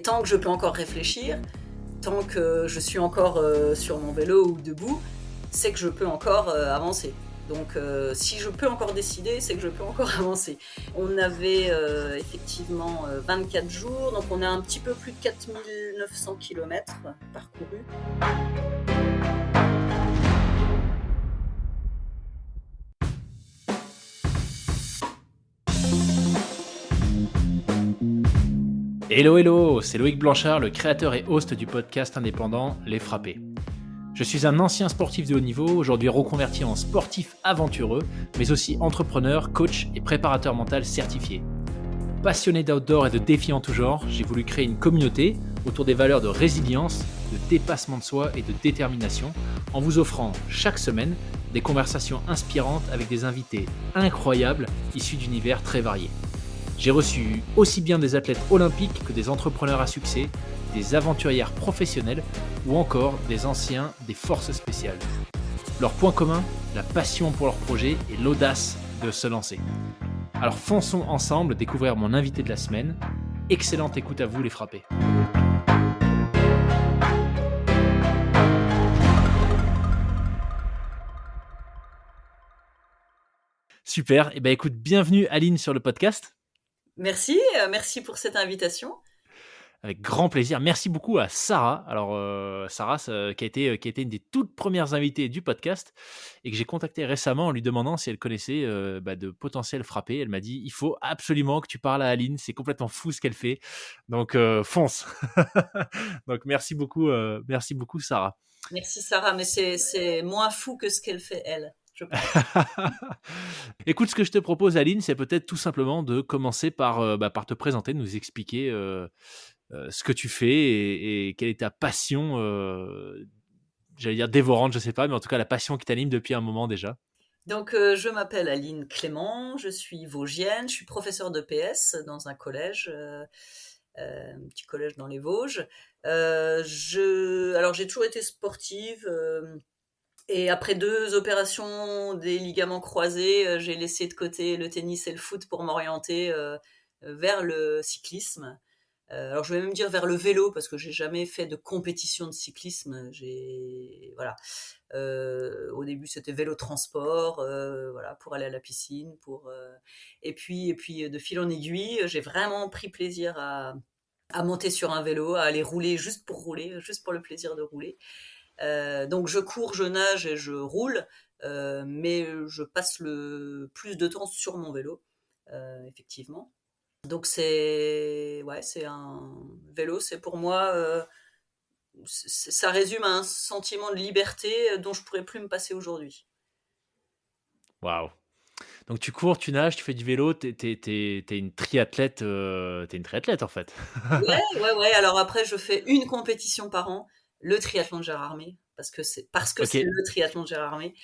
Mais tant que je peux encore réfléchir, tant que je suis encore sur mon vélo ou debout, c'est que je peux encore avancer. Donc si je peux encore décider, c'est que je peux encore avancer. On avait effectivement 24 jours, donc on a un petit peu plus de 4900 km parcourus. Hello hello, c'est Loïc Blanchard, le créateur et host du podcast indépendant Les Frappés. Je suis un ancien sportif de haut niveau, aujourd'hui reconverti en sportif aventureux, mais aussi entrepreneur, coach et préparateur mental certifié. Passionné d'outdoor et de défis en tout genre, j'ai voulu créer une communauté autour des valeurs de résilience, de dépassement de soi et de détermination, en vous offrant chaque semaine des conversations inspirantes avec des invités incroyables issus d'univers très variés. J'ai reçu aussi bien des athlètes olympiques que des entrepreneurs à succès, des aventurières professionnelles ou encore des anciens des forces spéciales. Leur point commun, la passion pour leur projet et l'audace de se lancer. Alors fonçons ensemble découvrir mon invité de la semaine. Excellente écoute à vous les frappés. Super, et écoute, bienvenue Aline sur le podcast. Merci pour cette invitation. Avec grand plaisir. Merci beaucoup à Sarah. Alors, Sarah, qui a été une des toutes premières invitées du podcast et que j'ai contacté récemment en lui demandant si elle connaissait de potentiels frappés. Elle m'a dit, il faut absolument que tu parles à Aline. C'est complètement fou ce qu'elle fait. Donc, fonce. Donc, merci beaucoup, Sarah. Merci Sarah, mais c'est moins fou que ce qu'elle fait elle, je pense. Écoute, ce que je te propose, Aline, c'est peut-être tout simplement de commencer par te présenter, de nous expliquer ce que tu fais et quelle est ta passion, j'allais dire dévorante, je sais pas, mais en tout cas la passion qui t'anime depuis un moment déjà. Donc je m'appelle Aline Clément, je suis vosgienne, je suis professeure de PS dans un collège, un petit collège dans les Vosges. Alors j'ai toujours été sportive, et après 2 opérations des ligaments croisés, j'ai laissé de côté le tennis et le foot pour m'orienter vers le cyclisme. Alors je vais même dire vers le vélo parce que j'ai jamais fait de compétition de cyclisme. Voilà. Au début c'était vélo transport, voilà, pour aller à la piscine, et puis de fil en aiguille, j'ai vraiment pris plaisir à monter sur un vélo, à aller rouler, juste pour le plaisir de rouler. Donc je cours, je nage et je roule, mais je passe le plus de temps sur mon vélo, effectivement. Donc c'est un vélo, c'est pour moi, ça résume un sentiment de liberté dont je pourrais plus me passer aujourd'hui. Waouh. Donc tu cours, tu nages, tu fais du vélo, t'es une triathlète, t'es une triathlète en fait. Ouais. Alors après, je fais une compétition par an, le triathlon de Gérardmer, parce que c'est Ok. le triathlon de Gérardmer.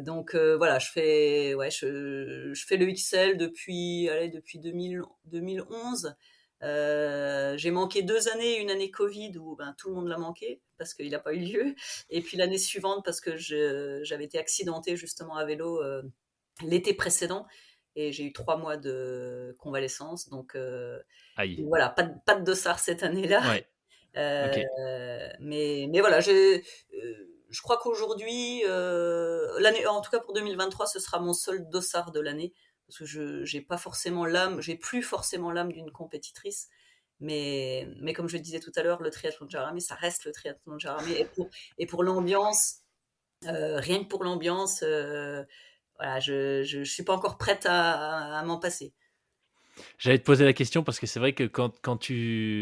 Donc voilà, je fais le XL depuis 2011. J'ai manqué 2 années, une année Covid où tout le monde l'a manqué parce qu'il n'a pas eu lieu, et puis l'année suivante parce que j'avais été accidentée justement à vélo l'été précédent et j'ai eu 3 mois de convalescence. Donc Aïe. voilà, pas de dossard cette année-là. Ouais. Ok. Mais voilà, je crois qu'aujourd'hui, l'année, en tout cas pour 2023, ce sera mon seul dossard de l'année, parce que j'ai plus forcément l'âme d'une compétitrice. Mais comme je le disais tout à l'heure, le triathlon de Gérardmer, ça reste le triathlon de Gérardmer. Et pour l'ambiance, rien que pour l'ambiance, voilà, je suis pas encore prête à m'en passer. J'allais te poser la question parce que c'est vrai que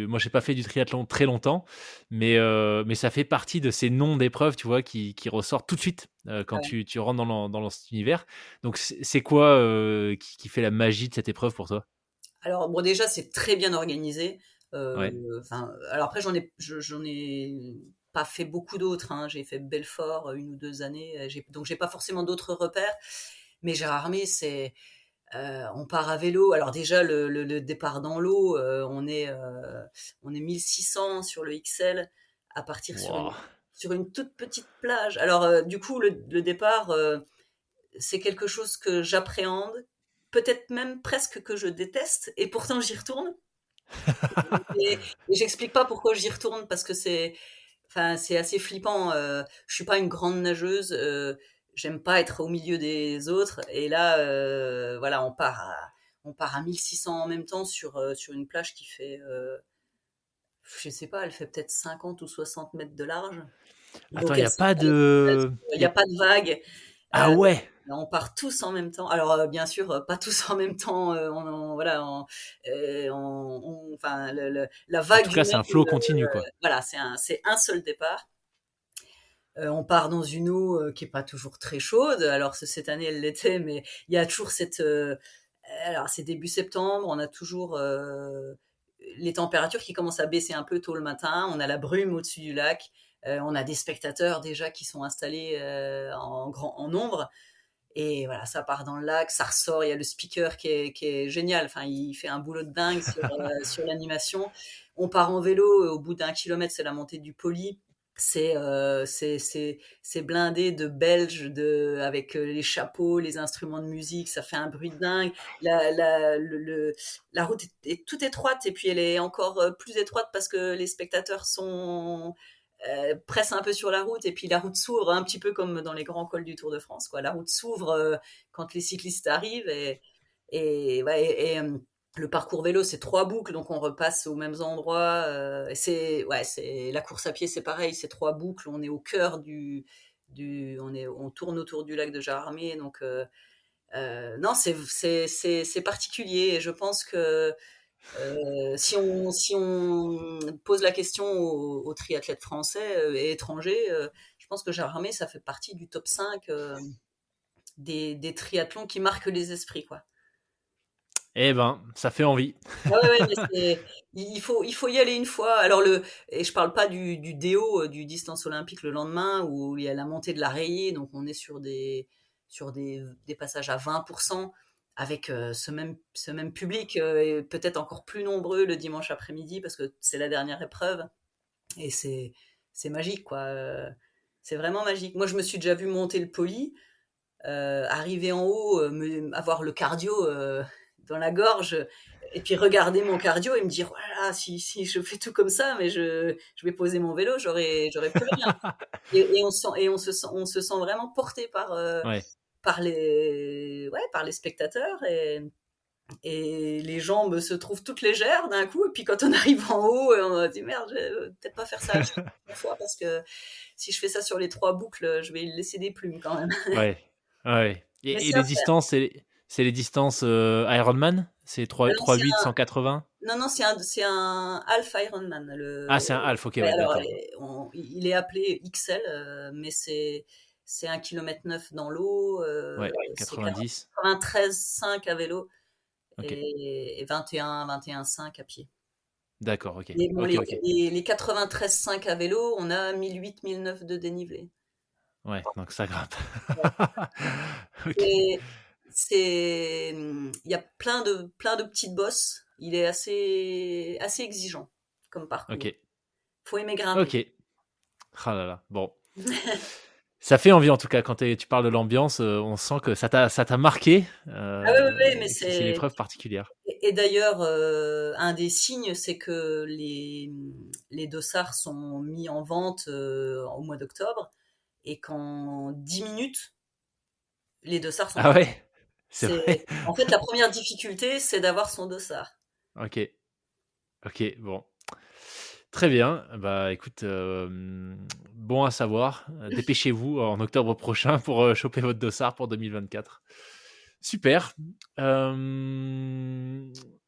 moi j'ai pas fait du triathlon très longtemps, mais ça fait partie de ces noms d'épreuves, tu vois, qui ressortent tout de suite quand Ouais. tu rentres dans cet univers. Donc c'est quoi qui fait la magie de cette épreuve pour toi? Alors bon, déjà, c'est très bien organisé. Ouais. Alors après, j'en ai pas fait beaucoup d'autres, hein. J'ai fait Belfort 1 ou 2 années. Donc j'ai pas forcément d'autres repères. Mais Gérardmer, on part à vélo. Alors déjà, le départ dans l'eau, on est 1600 sur le XL à partir Wow. sur une toute petite plage. Alors du coup, le départ, c'est quelque chose que j'appréhende, peut-être même presque que je déteste, et pourtant j'y retourne. Et j'explique pas pourquoi j'y retourne parce que c'est assez flippant. Je suis pas une grande nageuse. J'aime pas être au milieu des autres. Et là, voilà, on part à 1600 en même temps sur une plage qui fait, je sais pas, elle fait peut-être 50 ou 60 mètres de large. Attends, Donc il y a pas de il y a pas de vagues. ah Euh, ouais! on part tous en même temps. Alors, bien sûr, pas tous en même temps. Voilà, enfin, la En vague tout cas, c'est humaine, un flow continu, quoi. voilà, c'est un seul départ. On part dans une eau qui est pas toujours très chaude. Alors, cette année, elle l'était, mais il y a toujours alors, c'est début septembre, on a toujours les températures qui commencent à baisser un peu tôt le matin. On a la brume au-dessus du lac. On a des spectateurs déjà qui sont installés en nombre. Et voilà, ça part dans le lac, ça ressort. Il y a le speaker qui est génial. Enfin, il fait un boulot de dingue sur l'animation. On part en vélo. Au bout d'un kilomètre, c'est la montée du Poli. C'est blindé de Belges avec les chapeaux, les instruments de musique. Ça fait un bruit de dingue. La route est toute étroite et puis elle est encore plus étroite parce que les spectateurs presse un peu sur la route et puis la route s'ouvre un petit peu comme dans les grands cols du Tour de France, quoi. La route s'ouvre quand les cyclistes arrivent et le parcours vélo c'est 3 boucles donc on repasse aux mêmes endroits. C'est la course à pied c'est pareil, c'est 3 boucles. On est au cœur on tourne autour du lac de Jarramé donc non c'est particulier et je pense que si on pose la question aux triathlètes français et étrangers, je pense que Jarramé, ça fait partie du top 5 des triathlons qui marquent les esprits, quoi. Eh ben, ça fait envie. Ah ouais, ouais, mais il faut y aller une fois. Alors et je parle pas du DO, du distance olympique le lendemain où il y a la montée de la rayée, donc on est sur des passages à 20% avec ce même public et peut-être encore plus nombreux le dimanche après-midi parce que c'est la dernière épreuve et c'est magique quoi. C'est vraiment magique. Moi je me suis déjà vu monter le poli, arriver en haut, avoir le cardio dans la gorge, et puis regarder mon cardio et me dire, voilà, si je fais tout comme ça, mais je vais poser mon vélo, j'aurais plus rien. On se sent vraiment porté Ouais. par les spectateurs et les jambes se trouvent toutes légères d'un coup. Et puis quand on arrive en haut, on a dit merde, je vais peut-être pas faire ça une fois parce que si je fais ça sur les 3 boucles, je vais laisser des plumes quand même. Ouais, ouais. Mais Et c'est à les faire. distances, c'est les distances Ironman? C'est Ah 3, non, 3,8, 180? non, non, c'est un half Ironman. Ah, c'est un half, ok, Ouais, ouais, alors, d'accord. il est appelé XL, mais c'est 1,9 km dans l'eau. Ouais, C'est 90. 93,5 à vélo Ok, et 21,5 à pied. d'accord, ok. Mais bon, Ok, ok. les 93,5 à vélo, on a 1 800 1 900 de dénivelé. Ouais, donc ça grimpe. Ouais. Ok, Et il y a plein de petites bosses. Il est assez exigeant comme ok, parcours. Faut aimer grimper. ok. Ah là là, bon. Ça fait envie en tout cas quand tu parles de l'ambiance, on sent que ça t'a marqué Ah oui, oui, oui, mais et que c'est une épreuve particulière. et d'ailleurs, un des signes, c'est que les dossards sont mis en vente au mois d'octobre et qu'en 10 minutes, les dossards sont Ah partis. ouais? C'est vrai? En fait, la première difficulté, c'est d'avoir son dossard. Ok, ok, bon. Très bien. Bah écoute, bon à savoir. Dépêchez-vous en octobre prochain pour choper votre dossard pour 2024. Super.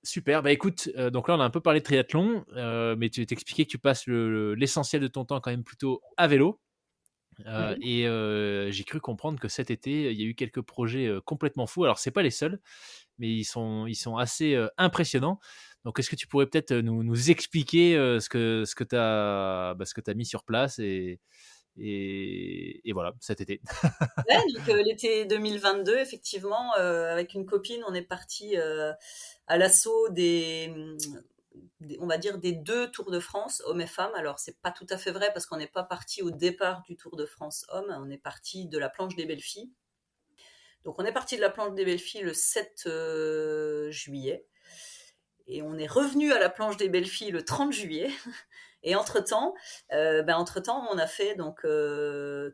Super. Bah écoute, donc là on a un peu parlé de triathlon, mais tu t'expliquais que tu passes l'essentiel de ton temps quand même plutôt à vélo. Mhm. Et j'ai cru comprendre que cet été, il y a eu quelques projets complètement fous. Alors, c'est pas les seuls, mais ils sont assez impressionnants. Donc, est-ce que tu pourrais peut-être nous expliquer ce que tu as, ce que tu mis sur place et voilà, cet été. Ouais, donc l'été 2022, effectivement, avec une copine, on est parti à l'assaut on va dire des 2 Tours de France, hommes et femmes. Alors, c'est pas tout à fait vrai parce qu'on n'est pas parti au départ du Tour de France homme, on est parti de la planche des belles filles. Donc, on est parti de la planche des belles filles le 7 juillet. et on est revenu à la planche des belles filles le 30 juillet. Et entre-temps, on a fait donc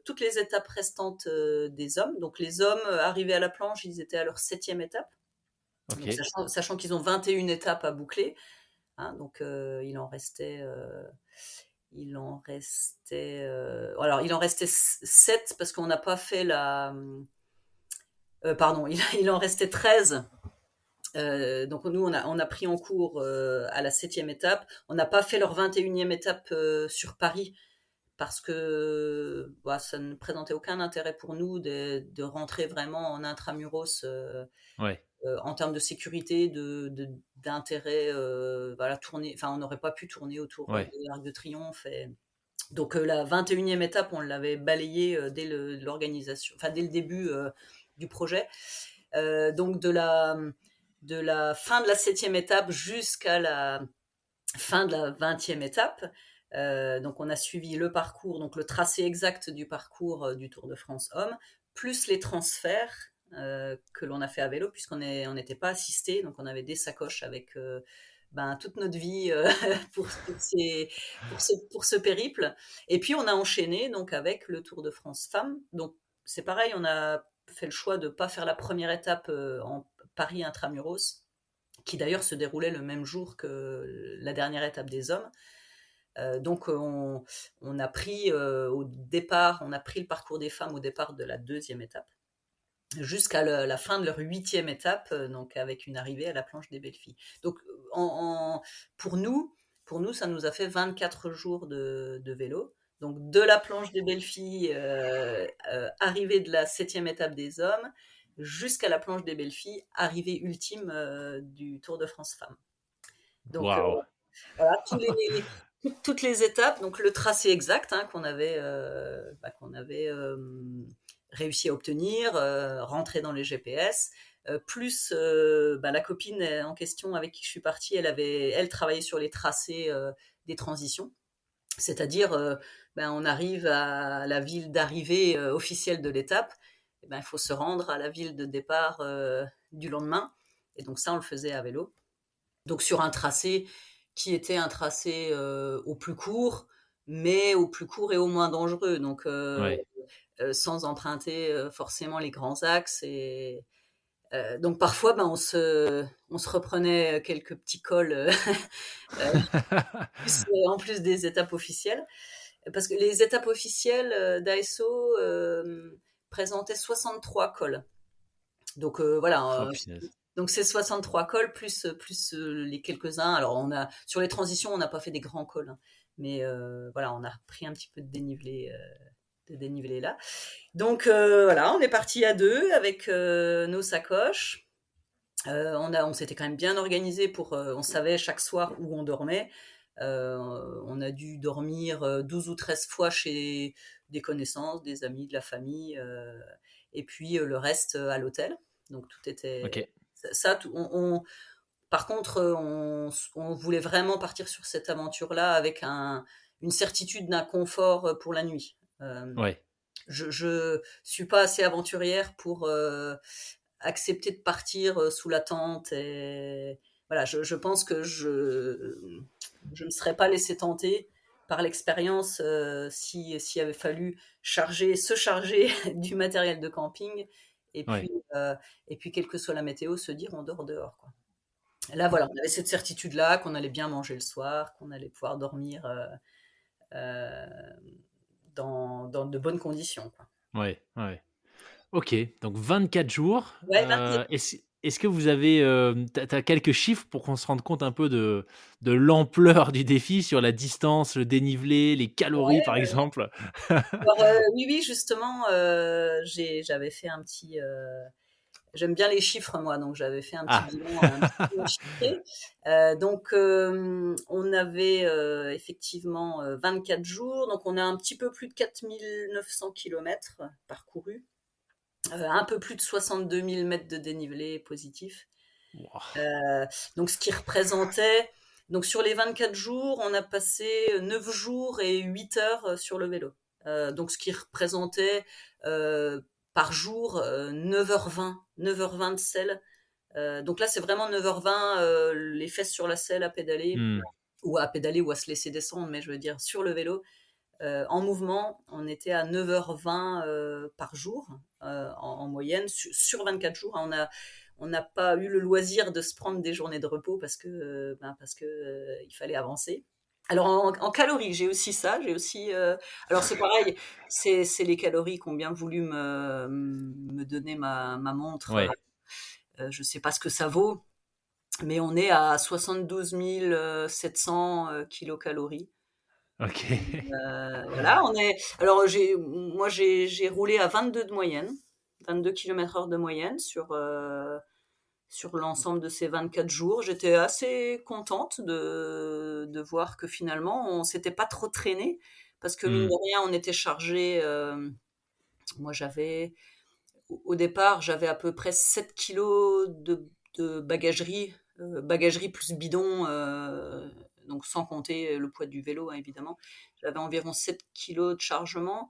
toutes les étapes restantes des hommes. Donc les hommes arrivés à la planche, ils étaient à leur 7e étape. Donc Ok. sachant qu'ils ont 21 étapes à boucler, hein, donc il en restait 7 parce qu'on n'a pas fait pardon, il en restait 13. Donc nous, on a pris en cours à la 7e étape. On n'a pas fait leur 21e étape sur Paris parce que ça ne présentait aucun intérêt pour nous de rentrer vraiment en intramuros Ouais. en termes de sécurité, d'intérêt. Tourner, enfin, on n'aurait pas pu tourner autour Ouais. de l'Arc de Triomphe. Donc la 21e étape, on l'avait balayée dès l'organisation, enfin dès le début du projet. Donc de la fin de la 7e étape jusqu'à la fin de la 20e étape. Donc on a suivi le parcours, donc le tracé exact du parcours du Tour de France Homme, plus les transferts que l'on a fait à vélo, puisqu'on n'était pas assisté, donc on avait des sacoches avec toute notre vie pour ce périple. Et puis on a enchaîné donc avec le Tour de France Femmes. Donc c'est pareil, on a fait le choix de ne pas faire la première étape en Paris Intramuros, qui d'ailleurs se déroulait le même jour que la dernière étape des hommes. Donc on a pris au départ, on a pris le parcours des femmes au départ de la 2e étape, jusqu'à la fin de leur 8e étape, donc avec une arrivée à la planche des belles filles. Donc pour nous, ça nous a fait 24 jours de vélo. Donc de la planche des belles filles, arrivée de la 7e étape des hommes, jusqu'à la planche des belles filles, arrivée ultime du Tour de France Femmes. Donc Waouh. voilà, toutes les étapes, donc le tracé exact qu'on avait réussi à obtenir, rentrer dans les GPS, plus la copine en question avec qui je suis partie, elle travaillait sur les tracés des transitions, c'est-à-dire on arrive à la ville d'arrivée officielle de l'étape, et il faut se rendre à la ville de départ du lendemain, et donc ça on le faisait à vélo. Donc sur un tracé qui était un tracé au plus court, mais au plus court et au moins dangereux. Donc Ouais. sans emprunter forcément les grands axes. Donc parfois, on se reprenait quelques petits cols en plus des étapes officielles. Parce que les étapes officielles d'ASO présentaient 63 cols. Donc Oh, voilà, punaise. donc c'est 63 cols plus les quelques-uns. Alors sur les transitions, on n'a pas fait des grands cols, hein, mais voilà, on a pris un petit peu de dénivelé là. Donc voilà, on est parti à deux avec nos sacoches. On s'était quand même bien organisé on savait chaque soir où on dormait. On a dû dormir 12 ou 13 fois chez des connaissances, des amis, de la famille, et puis le reste à l'hôtel. Donc tout était Ok. ça. Par contre, on voulait vraiment partir sur cette aventure-là avec une certitude d'un confort pour la nuit. Ouais. Je suis pas assez aventurière pour accepter de partir sous la tente. Et voilà, je pense que je ne serais pas laissée tenter par l'expérience s'il avait fallu se charger du matériel de camping et Ouais. puis, euh, et puis quelle que soit la météo, se dire on dort dehors, quoi. Là, voilà, on avait cette certitude-là qu'on allait bien manger le soir, qu'on allait pouvoir dormir euh, dans de bonnes conditions, quoi. Ouais. Ouais. Ok, donc 24 jours. Ouais, 24. Est-ce que vous avez, t'as quelques chiffres pour qu'on se rende compte un peu de l'ampleur du défi sur la distance, le dénivelé, les calories, par exemple? Alors, oui, oui, justement, j'avais fait un petit. J'aime bien les chiffres, moi, donc j'avais fait Ah! un petit bilan chiffré. Donc, on avait effectivement 24 jours, donc on a un petit peu plus de 4 900 kilomètres parcourus, un peu plus de 62 000 mètres de dénivelé positif. Wouah! Donc, ce qui représentait. Donc, sur les 24 jours, on a passé 9 jours et 8 heures sur le vélo. Donc, ce qui représentait par jour 9h20 de selle Donc là, c'est vraiment 9h20, les fesses sur la selle à pédaler, Hmm. ou à pédaler ou à se laisser descendre, mais je veux dire sur le vélo, en mouvement. On était à 9h20 par jour, en moyenne, sur 24 jours. On n'a pas eu le loisir de se prendre des journées de repos parce que il fallait avancer. Alors en calories, j'ai aussi ça, alors c'est pareil, c'est les calories qu'ont bien voulu me donner ma montre. Ouais. Je sais pas ce que ça vaut, mais on est à 72 700 kilocalories. Ok. Voilà, alors j'ai roulé à 22 de moyenne, 22 km/h de moyenne sur l'ensemble de ces 24 jours. J'étais assez contente de voir que finalement, on s'était pas trop traîné, parce que mine Hmm. de rien, on était chargé. Moi, au départ, j'avais à peu près 7 kilos de bagagerie, bagagerie plus bidon, donc sans compter le poids du vélo, hein, évidemment. J'avais environ 7 kilos de chargement.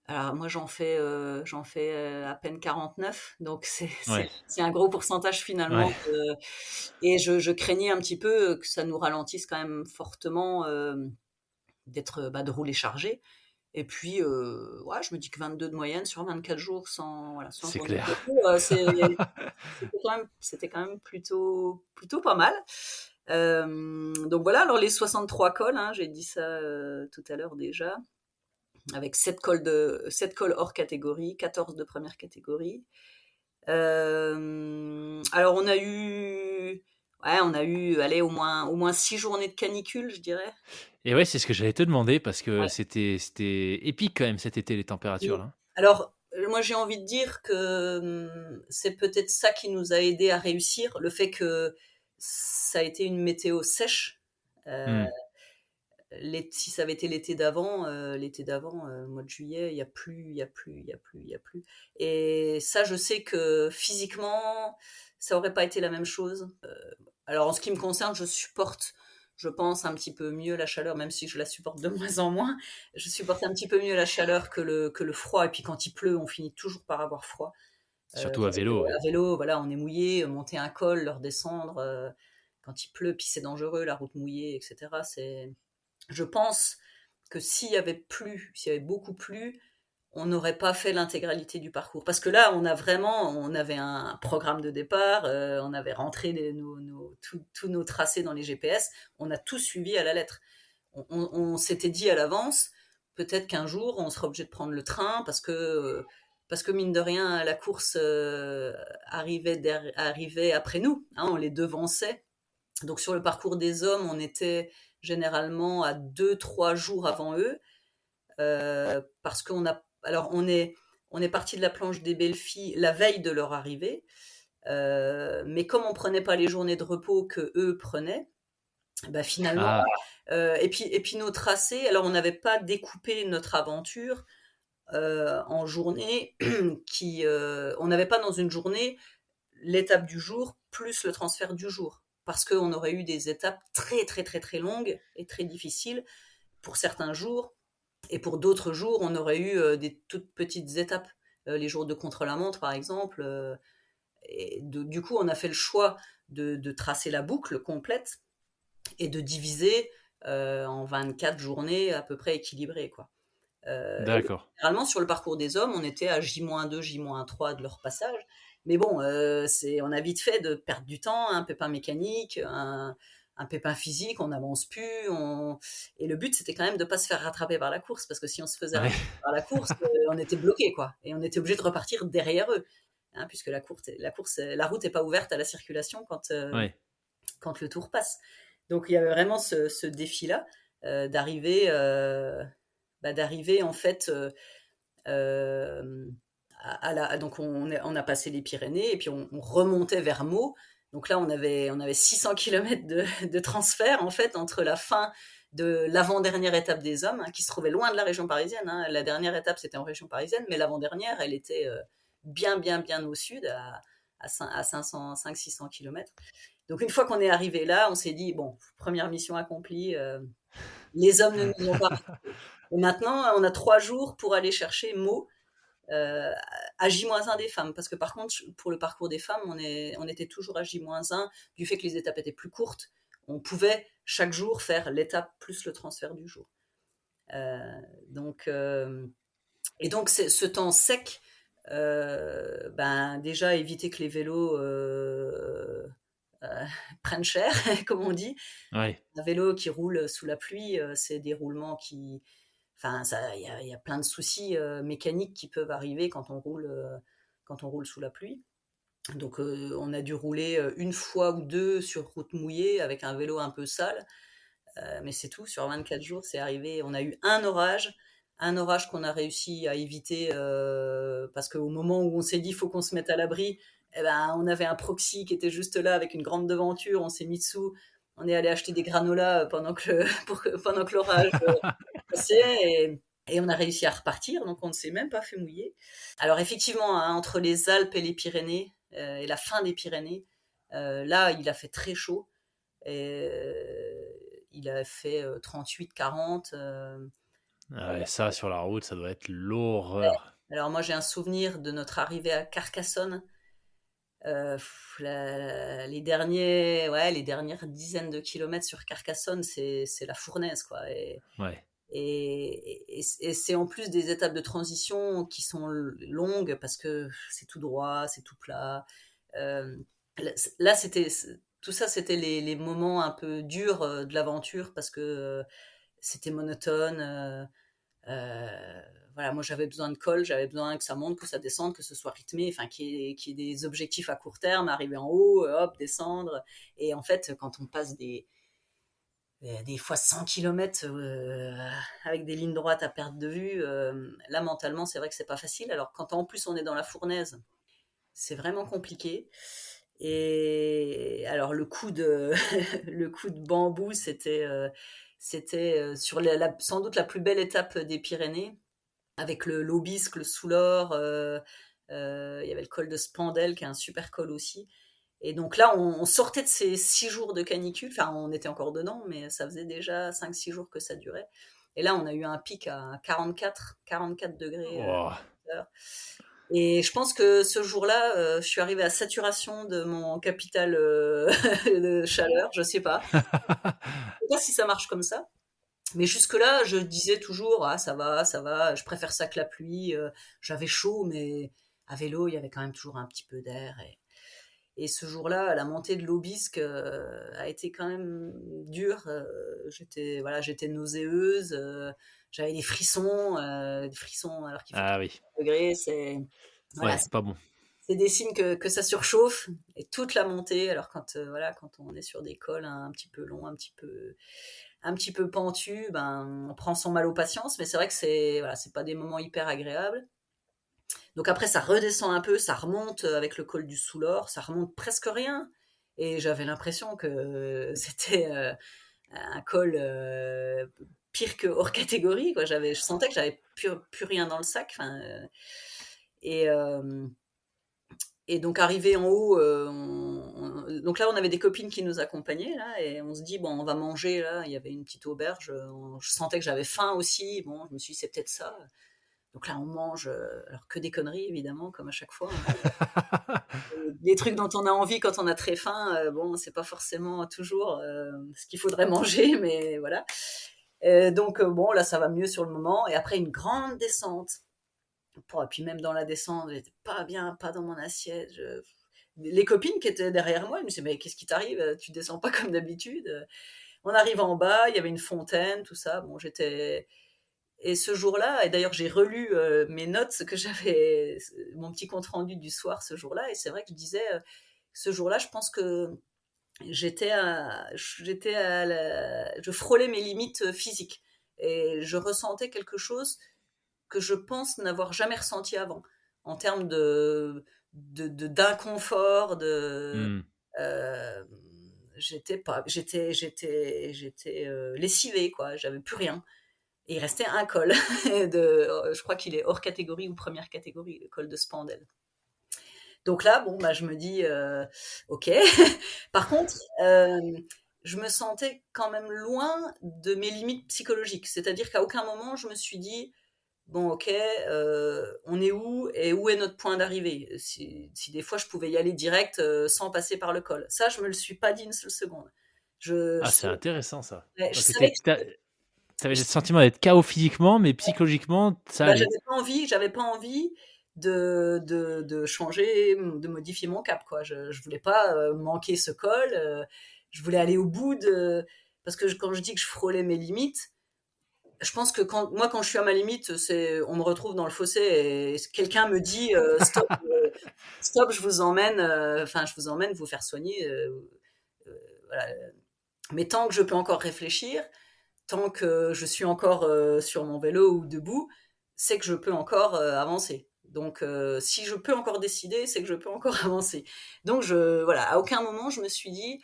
Alors moi, j'en fais à peine 49, donc Ouais. c'est un gros pourcentage finalement. Ouais. Et je craignais un petit peu que ça nous ralentisse quand même fortement, de rouler chargé. Et puis, ouais, je me dis que 22 de moyenne sur 24 jours sans C'est journée de clair. repos, c'était quand même plutôt pas mal. Donc voilà, alors les 63 cols, hein, j'ai dit ça tout à l'heure déjà, avec 7 cols hors catégorie, 14 de première catégorie. Alors on a eu, allez, au moins 6 journées de canicule, je dirais. Et ouais, c'est ce que j'allais te demander parce que Ouais. c'était épique quand même cet été, les températures Et là. alors, moi j'ai envie de dire que c'est peut-être ça qui nous a aidé à réussir, le fait que ça a été une météo sèche. Euh, Hmm. Si ça avait été l'été d'avant, mois de juillet, il y a plus, il y a plus, il y a plus, il y a plus. Et ça, je sais que physiquement, ça aurait pas été la même chose. Alors en ce qui me concerne, je supporte, je pense, un petit peu mieux la chaleur, même si je la supporte de moins en moins. Je supporte un petit peu mieux la chaleur que le froid. Et puis quand il pleut, on finit toujours par avoir froid. Surtout à Parce que vélo, ouais. à vélo, voilà, on est mouillé, monter un col, le redescendre, quand il pleut, puis c'est dangereux, la route mouillée, etc. Je pense que s'il y avait beaucoup plu, on n'aurait pas fait l'intégralité du parcours. Parce que là, on avait un programme de départ, on avait rentré tous nos tracés dans les GPS, on a tout suivi à la lettre. On s'était dit à l'avance, peut-être qu'un jour, on sera obligé de prendre le train parce que mine de rien, la course arrivait après nous, hein, on les devançait. Donc sur le parcours des hommes, on était généralement à 2, 3 jours avant eux, parce on est parti de la planche des belles filles la veille de leur arrivée, mais comme on prenait pas les journées de repos que eux prenaient, bah finalement, Ah, et puis nos tracés, alors on n'avait pas découpé notre aventure en journée on n'avait pas dans une journée l'étape du jour plus le transfert du jour. Parce qu'on aurait eu des étapes très très très très longues et très difficiles pour certains jours. Et pour d'autres jours, on aurait eu des toutes petites étapes. Les jours de contre-la-montre, par exemple. Du coup, on a fait le choix de tracer la boucle complète et de diviser en 24 journées à peu près équilibrées, quoi. Et d'accord. généralement, sur le parcours des hommes, on était à J-2, J-3 de leur passage. Mais bon, on a vite fait de perdre du temps, un pépin mécanique, un pépin physique, on n'avance plus. Et le but, c'était quand même de ne pas se faire rattraper par la course, parce que si on se faisait Ouais. rattraper par la course, on était bloqué, quoi. Et on était obligé de repartir derrière eux, hein, puisque la route n'est pas ouverte à la circulation Ouais. quand le tour passe. Donc il y avait vraiment ce défi-là, d'arriver, d'arriver en fait, donc on a passé les Pyrénées et puis on remontait vers Meaux. Donc là, on avait 600 km de transfert en fait entre la fin de l'avant-dernière étape des hommes, hein, qui se trouvait loin de la région parisienne, hein. La dernière étape, c'était en région parisienne, mais l'avant-dernière, elle était bien au sud, à 500-600 km. Donc une fois qu'on est arrivé là, on s'est dit, bon, première mission accomplie, les hommes ne nous ont pas. Et maintenant, on a 3 jours pour aller chercher Meaux. à J-1 des femmes. Parce que par contre, pour le parcours des femmes, on était toujours à J-1, du fait que les étapes étaient plus courtes. On pouvait chaque jour faire l'étape plus le transfert du jour. Euh, donc, et donc, ce temps sec, déjà éviter que les vélos prennent cher, comme on dit. Ouais. Un vélo qui roule sous la pluie, c'est des roulements qui... Enfin, il y a plein de soucis mécaniques qui peuvent arriver quand on roule sous la pluie. Donc, on a dû rouler une fois ou deux sur route mouillée avec un vélo un peu sale. Mais c'est tout, sur 24 jours, c'est arrivé. On a eu un orage qu'on a réussi à éviter parce qu'au moment où on s'est dit il faut qu'on se mette à l'abri, eh ben, on avait un proxy qui était juste là avec une grande devanture, on s'est mis dessous, on est allé acheter des granolas pendant que l'orage passait et on a réussi à repartir, donc on ne s'est même pas fait mouiller. Alors effectivement, hein, entre les Alpes et les Pyrénées, et la fin des Pyrénées, là il a fait très chaud. Et il a fait 38-40. Ouais, ça, sur la route, ça doit être l'horreur. Alors moi j'ai un souvenir de notre arrivée à Carcassonne. Les dernières dizaines de kilomètres sur Carcassonne, c'est la fournaise, quoi. Ouais. Et c'est en plus des étapes de transition qui sont longues parce que c'est tout droit, c'est tout plat. Euh, là, tout ça, c'était les moments un peu durs de l'aventure parce que c'était monotone. Euh, voilà, moi j'avais besoin de col, j'avais besoin que ça monte, que ça descende, que ce soit rythmé, enfin qu'il y ait des objectifs à court terme, arriver en haut, hop, descendre. Et en fait, quand on passe des fois 100 km avec des lignes droites à perte de vue, là mentalement c'est vrai que c'est pas facile. Alors quand en plus on est dans la fournaise, c'est vraiment compliqué. Et alors le coup de le coup de bambou, c'était sur sans doute la plus belle étape des Pyrénées, avec l'Aubisque, le Soulor, il y avait le col de Spandel qui est un super col aussi. Et donc là, on sortait de ces 6 jours de canicule, enfin on était encore dedans, mais ça faisait déjà 5-6 jours que ça durait. Et là, on a eu un pic à 44 degrés. Oh. Et je pense que ce jour-là, je suis arrivée à saturation de mon capital de chaleur, je sais pas. Je sais pas si ça marche comme ça. Mais jusque-là, je disais toujours, ah ça va, je préfère ça que la pluie. J'avais chaud, mais à vélo, il y avait quand même toujours un petit peu d'air. Et ce jour-là, la montée de l'Aubisque a été quand même dure. J'étais nauséeuse, j'avais des frissons alors qu'il fait Ah oui. 40 degrés. Voilà, Ouais, pas bon. c'est des signes que ça surchauffe et toute la montée. Alors quand on est sur des cols un petit peu longs, un petit peu pentus, ben on prend son mal aux patience. Mais c'est vrai que c'est pas des moments hyper agréables. Donc après ça redescend un peu, ça remonte avec le col du Soulor, ça remonte presque rien. Et j'avais l'impression que c'était un col pire que hors catégorie, quoi. Je sentais que j'avais plus rien dans le sac. Et, euh, et donc arrivé en haut, donc là on avait des copines qui nous accompagnaient là, et on se dit bon on va manger là. Il y avait une petite auberge. Je sentais que j'avais faim aussi. Bon, je me suis dit c'est peut-être ça. Donc là on mange, alors que des conneries évidemment comme à chaque fois, hein. Les trucs dont on a envie quand on a très faim, bon c'est pas forcément toujours ce qu'il faudrait manger, mais voilà. Donc bon là ça va mieux sur le moment. Et après une grande descente. Et puis même dans la descente, j'étais pas bien, pas dans mon assiette. Les copines qui étaient derrière moi, elles me disaient mais qu'est-ce qui t'arrive? Tu descends pas comme d'habitude. On arrive en bas, il y avait une fontaine, tout ça. Bon, j'étais et ce jour-là, et d'ailleurs j'ai relu mes notes que j'avais, mon petit compte rendu du soir ce jour-là, et c'est vrai que je disais ce jour-là, je pense que je frôlais mes limites physiques et je ressentais quelque chose que je pense n'avoir jamais ressenti avant, en termes d'inconfort, Hmm. euh, j'étais lessivée, quoi. J'avais plus rien. Et il restait un col je crois qu'il est hors catégorie ou première catégorie, le col de Spandel. Donc là, bon, bah, je me dis, ok. Par contre, je me sentais quand même loin de mes limites psychologiques. C'est-à-dire qu'à aucun moment, je me suis dit, bon, ok, on est où et où est notre point d'arrivée? Si des fois je pouvais y aller direct sans passer par le col. Ça, je me le suis pas dit une seule seconde. Je Ah, c'est savais, intéressant ça. ouais, je Parce que savais que t'avais le je- sentiment d'être KO physiquement, mais psychologiquement, ça bah, allait. j'avais pas envie de changer, de modifier mon cap, quoi. Je voulais pas manquer ce col. Je voulais aller au bout parce que quand je dis que je frôlais mes limites, je pense que quand je suis à ma limite, on me retrouve dans le fossé et quelqu'un me dit stop, stop, je vous emmène, je vous emmène vous faire soigner. Voilà. Mais tant que je peux encore réfléchir, tant que je suis encore sur mon vélo ou debout, c'est que je peux encore avancer. Donc, si je peux encore décider, c'est que je peux encore avancer. Donc, voilà, à aucun moment je me suis dit,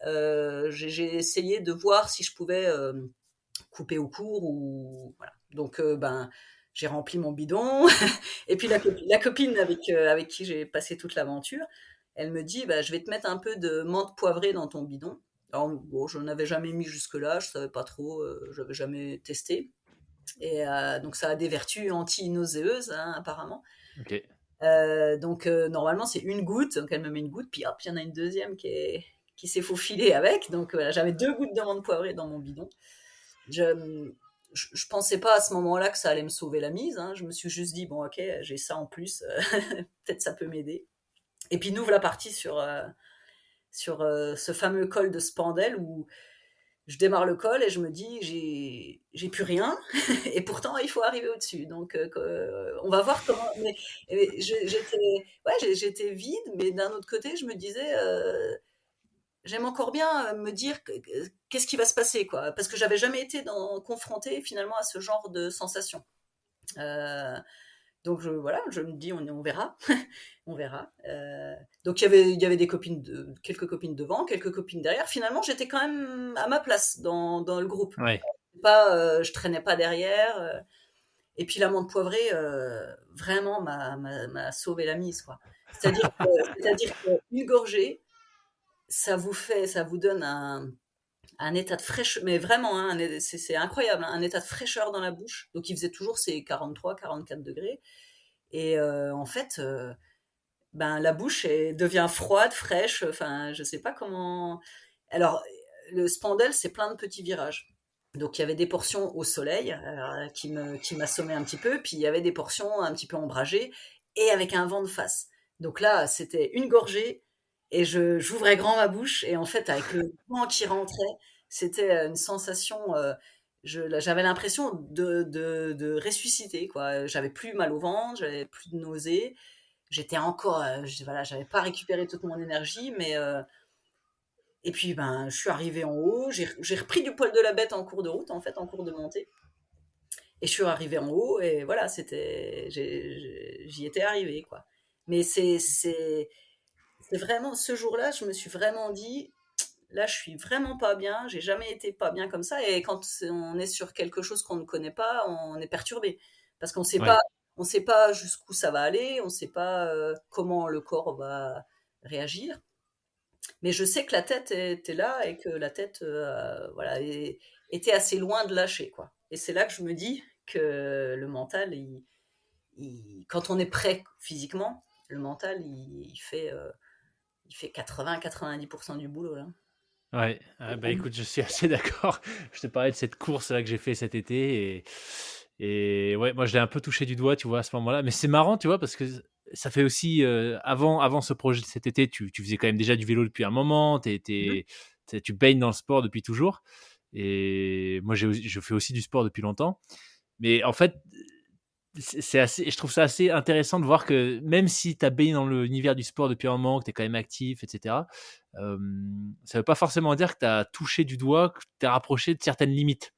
j'ai essayé de voir si je pouvais couper au court ou voilà. Donc j'ai rempli mon bidon et puis la copine avec qui j'ai passé toute l'aventure, elle me dit bah je vais te mettre un peu de menthe poivrée dans ton bidon. Alors bon, je n'avais jamais mis jusque-là, je savais pas trop, j'avais jamais testé. Et donc ça a des vertus anti-nauséeuses hein, apparemment. Ok. Donc normalement c'est une goutte, donc elle me met une goutte, puis hop, il y en a une deuxième qui s'est faufilée avec. Donc voilà, j'avais 2 gouttes de menthe poivrée dans mon bidon. Je, je pensais pas à ce moment-là que ça allait me sauver la mise. Hein. Je me suis juste dit, bon, ok, j'ai ça en plus, peut-être ça peut m'aider. Et puis nous voilà partis sur ce fameux col de Spandel où je démarre le col et je me dis, j'ai plus rien. Et pourtant, il faut arriver au-dessus. Donc, on va voir comment. Mais j'étais vide, mais d'un autre côté, je me disais, j'aime encore bien me dire qu'est-ce qui va se passer, quoi. Parce que j'avais jamais été confrontée finalement à ce genre de sensation. Euh, donc voilà, je me dis on verra, on verra. Donc il y avait quelques copines devant, quelques copines derrière. Finalement, j'étais quand même à ma place dans le groupe. Ouais. Je traînais pas derrière. Et puis l'amande poivrée, vraiment m'a sauvé la mise, quoi. C'est-à-dire qu'une gorgée, ça vous donne un état de fraîcheur, mais vraiment, hein, c'est incroyable, hein, un état de fraîcheur dans la bouche. Donc il faisait toujours ces 43-44 degrés. Et en fait, ben, la bouche devient froide, fraîche, enfin, je sais pas comment. Alors, le Spandel, c'est plein de petits virages. Donc il y avait des portions au soleil qui m'assommaient un petit peu, puis il y avait des portions un petit peu ombragées et avec un vent de face. Donc là, c'était une gorgée et j'ouvrais grand ma bouche et en fait avec le vent qui rentrait, c'était une sensation. J'avais l'impression de ressusciter quoi. J'avais plus mal au ventre, j'avais plus de nausées. J'étais encore, voilà, j'avais pas récupéré toute mon énergie, mais et puis, ben, je suis arrivée en haut, j'ai repris du poil de la bête en cours de route, en fait, en cours de montée. Et je suis arrivée en haut, et voilà, j'y étais arrivée, quoi. Mais c'est vraiment, ce jour-là, je me suis vraiment dit, là, je suis vraiment pas bien, j'ai jamais été pas bien comme ça. Et quand on est sur quelque chose qu'on ne connaît pas, on est perturbé. Parce Ouais. on sait pas jusqu'où ça va aller, on sait pas comment le corps va réagir. Mais je sais que la tête était là et que la tête voilà, était assez loin de lâcher, quoi. Et c'est là que je me dis que le mental, quand on est prêt physiquement, le mental, il fait 80-90% du boulot, là. Ouais, bah écoute, je suis assez d'accord. Je te parlais de cette course là que j'ai fait cet été et ouais, moi je l'ai un peu touché du doigt, tu vois, à ce moment-là. Mais c'est marrant, tu vois, parce que ça fait aussi avant ce projet de cet été, tu faisais quand même déjà du vélo depuis un moment, Mhm. tu baignes dans le sport depuis toujours. Et moi je fais aussi du sport depuis longtemps. Mais en fait, c'est assez, je trouve ça assez intéressant de voir que même si tu as baigné dans l'univers du sport depuis un moment, que tu es quand même actif, etc., ça veut pas forcément dire que tu as touché du doigt, que tu es rapproché de certaines limites.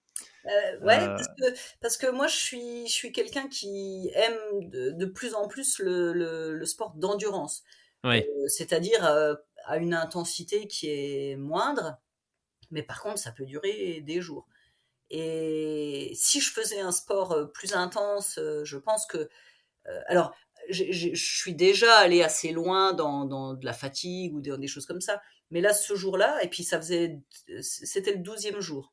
Ouais, Euh, parce que moi je suis quelqu'un qui aime de plus en plus le sport d'endurance. ouais, C'est-à-dire à une intensité qui est moindre, mais par contre ça peut durer des jours. Et si je faisais un sport plus intense, je pense que... alors, je suis déjà allée assez loin dans de la fatigue ou des choses comme ça. Mais là, ce jour-là, et puis c'était le 12e jour.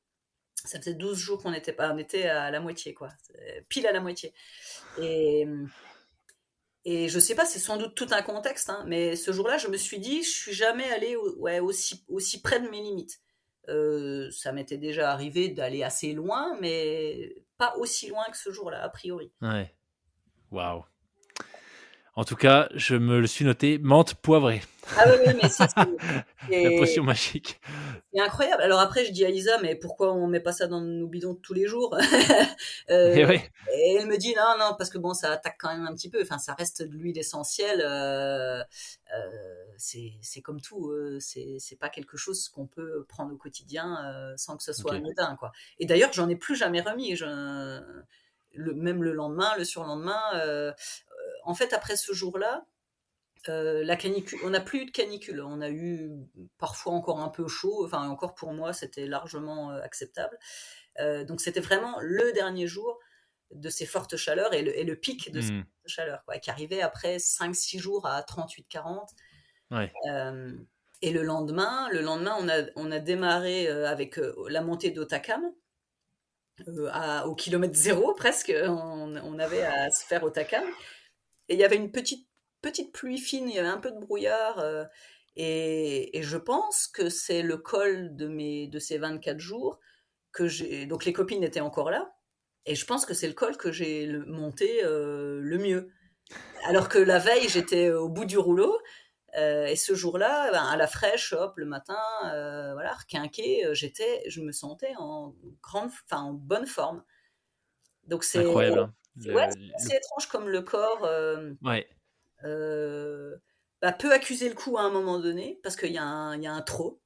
Ça faisait 12 jours qu'on n'était pas, on était à la moitié, quoi. Pile à la moitié. Et, et je sais pas, c'est sans doute tout un contexte, hein, mais ce jour-là, je me suis dit, je suis jamais allée aussi près de mes limites. Ça m'était déjà arrivé d'aller assez loin, mais pas aussi loin que ce jour-là, a priori. Ouais. Waouh. En tout cas, je me le suis noté, menthe poivrée. Ah oui, oui, mais ça, La c'est- potion magique. c'est incroyable. Alors après, je dis à Isa, mais pourquoi on met pas ça dans nos bidons tous les jours? Et Euh, ouais, et elle me dit non, non, parce que bon, ça attaque quand même un petit peu. Enfin, ça reste de l'huile essentielle. C'est comme tout. C'est pas quelque chose qu'on peut prendre au quotidien sans que ce soit ok. anodin, quoi. Et d'ailleurs, j'en ai plus jamais remis. Même le lendemain, le surlendemain. En fait, après ce jour-là, la canicule, on n'a plus eu de canicule. On a eu parfois encore un peu chaud. Enfin, encore pour moi, c'était largement acceptable. Donc, c'était vraiment le dernier jour de ces fortes chaleurs et le pic de ces Hmm. fortes chaleurs, quoi, qui arrivait après 5-6 jours à 38-40. Ouais. Euh, et le lendemain on a démarré avec la montée d'Otakam. Au kilomètre zéro presque, on avait à se faire Otakam. Et il y avait une petite pluie fine, il y avait un peu de brouillard. Et je pense que c'est le col de ces 24 jours que j'ai. Donc les copines étaient encore là. Et je pense que c'est le col que j'ai monté le mieux. Alors que la veille, j'étais au bout du rouleau. Et ce jour-là, ben, à la fraîche, hop, le matin, voilà, requinqué, je me sentais enfin, en bonne forme. Donc Incroyable, hein. ouais, c'est assez étrange comme le corps Ouais. euh, bah, peut accuser le coup à un moment donné, parce qu'il y a un trop.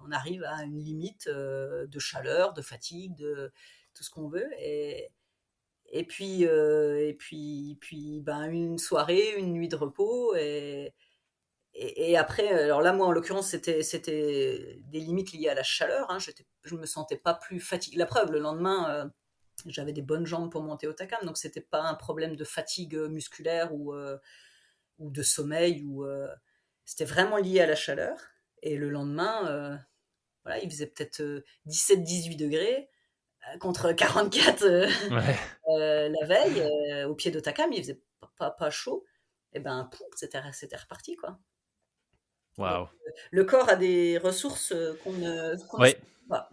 On arrive à une limite de chaleur, de fatigue, de tout ce qu'on veut. Et puis, ben, une soirée, une nuit de repos. Et après, alors là, moi, en l'occurrence, c'était des limites liées à la chaleur. Hein. Je me sentais pas plus fatiguée. La preuve, le lendemain, j'avais des bonnes jambes pour monter au Takam, donc c'était pas un problème de fatigue musculaire ou de sommeil. C'était vraiment lié à la chaleur. Et le lendemain, voilà, il faisait peut-être 17-18 degrés contre 44 Ouais. la veille. Au pied de Takam, il faisait pas chaud. Et ben, pouf, c'était reparti, quoi. Donc, Waouh. le corps a des ressources qu'on ne sait Ouais. pas.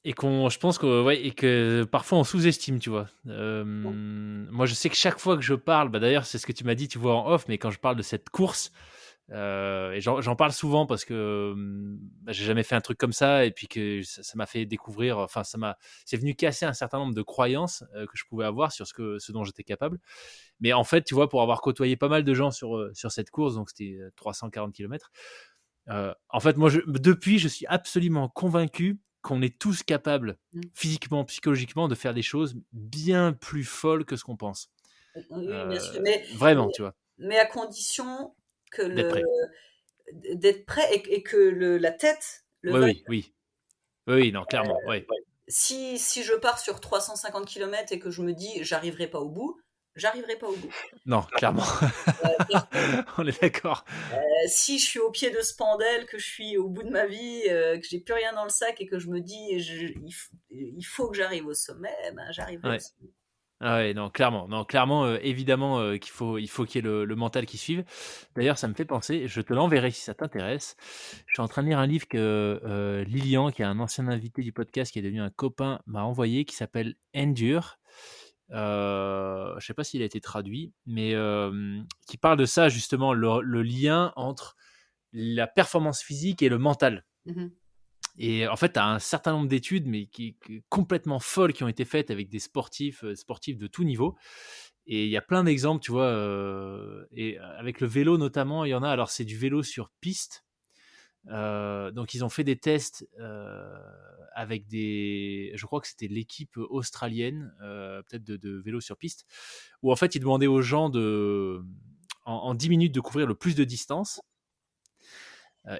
Et je pense que, ouais, et que parfois on sous-estime, tu vois. Moi, je sais que chaque fois que je parle, bah d'ailleurs, c'est ce que tu m'as dit, tu vois, en off, mais quand je parle de cette course, et j'en parle souvent parce que bah, j'ai jamais fait un truc comme ça, et puis que ça m'a fait découvrir, enfin, c'est venu casser un certain nombre de croyances que je pouvais avoir sur ce dont j'étais capable. Mais en fait, tu vois, pour avoir côtoyé pas mal de gens sur cette course, donc c'était 340 km, en fait, moi, depuis, je suis absolument convaincu qu'on est tous capables, Mm. physiquement, psychologiquement, de faire des choses bien plus folles que ce qu'on pense. Oui, bien sûr. Vraiment, tu vois, Mais à condition que d'être prêt. d'être prêt et que la tête le Oui, veuille. oui, oui. Oui, oui, non, clairement, ouais. Si je pars sur 350 km et que je me dis j'arriverai pas au bout, j'arriverai pas au bout. Non, clairement. Par On est d'accord. si je suis au pied de ce pendel, que je suis au bout de ma vie, que j'ai plus rien dans le sac et que je me dis il faut que j'arrive au sommet, eh ben j'arriverai au Ouais. sommet. Ah ouais, non, clairement, évidemment, il faut qu'il y ait le mental qui suive. D'ailleurs, ça me fait penser, je te l'enverrai si ça t'intéresse. Je suis en train de lire un livre que Lilian, qui est un ancien invité du podcast, qui est devenu un copain, m'a envoyé, qui s'appelle Endure. Je sais pas s'il a été traduit, mais qui parle de ça justement, le lien entre la performance physique et le mental. Mhm. Et en fait, tu as un certain nombre d'études, mais complètement folles, qui ont été faites avec des sportifs de tout niveau. Et il y a plein d'exemples, tu vois. Et avec le vélo notamment, il y en a. Alors, c'est du vélo sur piste. Donc, ils ont fait des tests avec je crois que c'était l'équipe australienne, peut-être de vélo sur piste, où en fait, ils demandaient aux gens en 10 minutes de couvrir le plus de distance.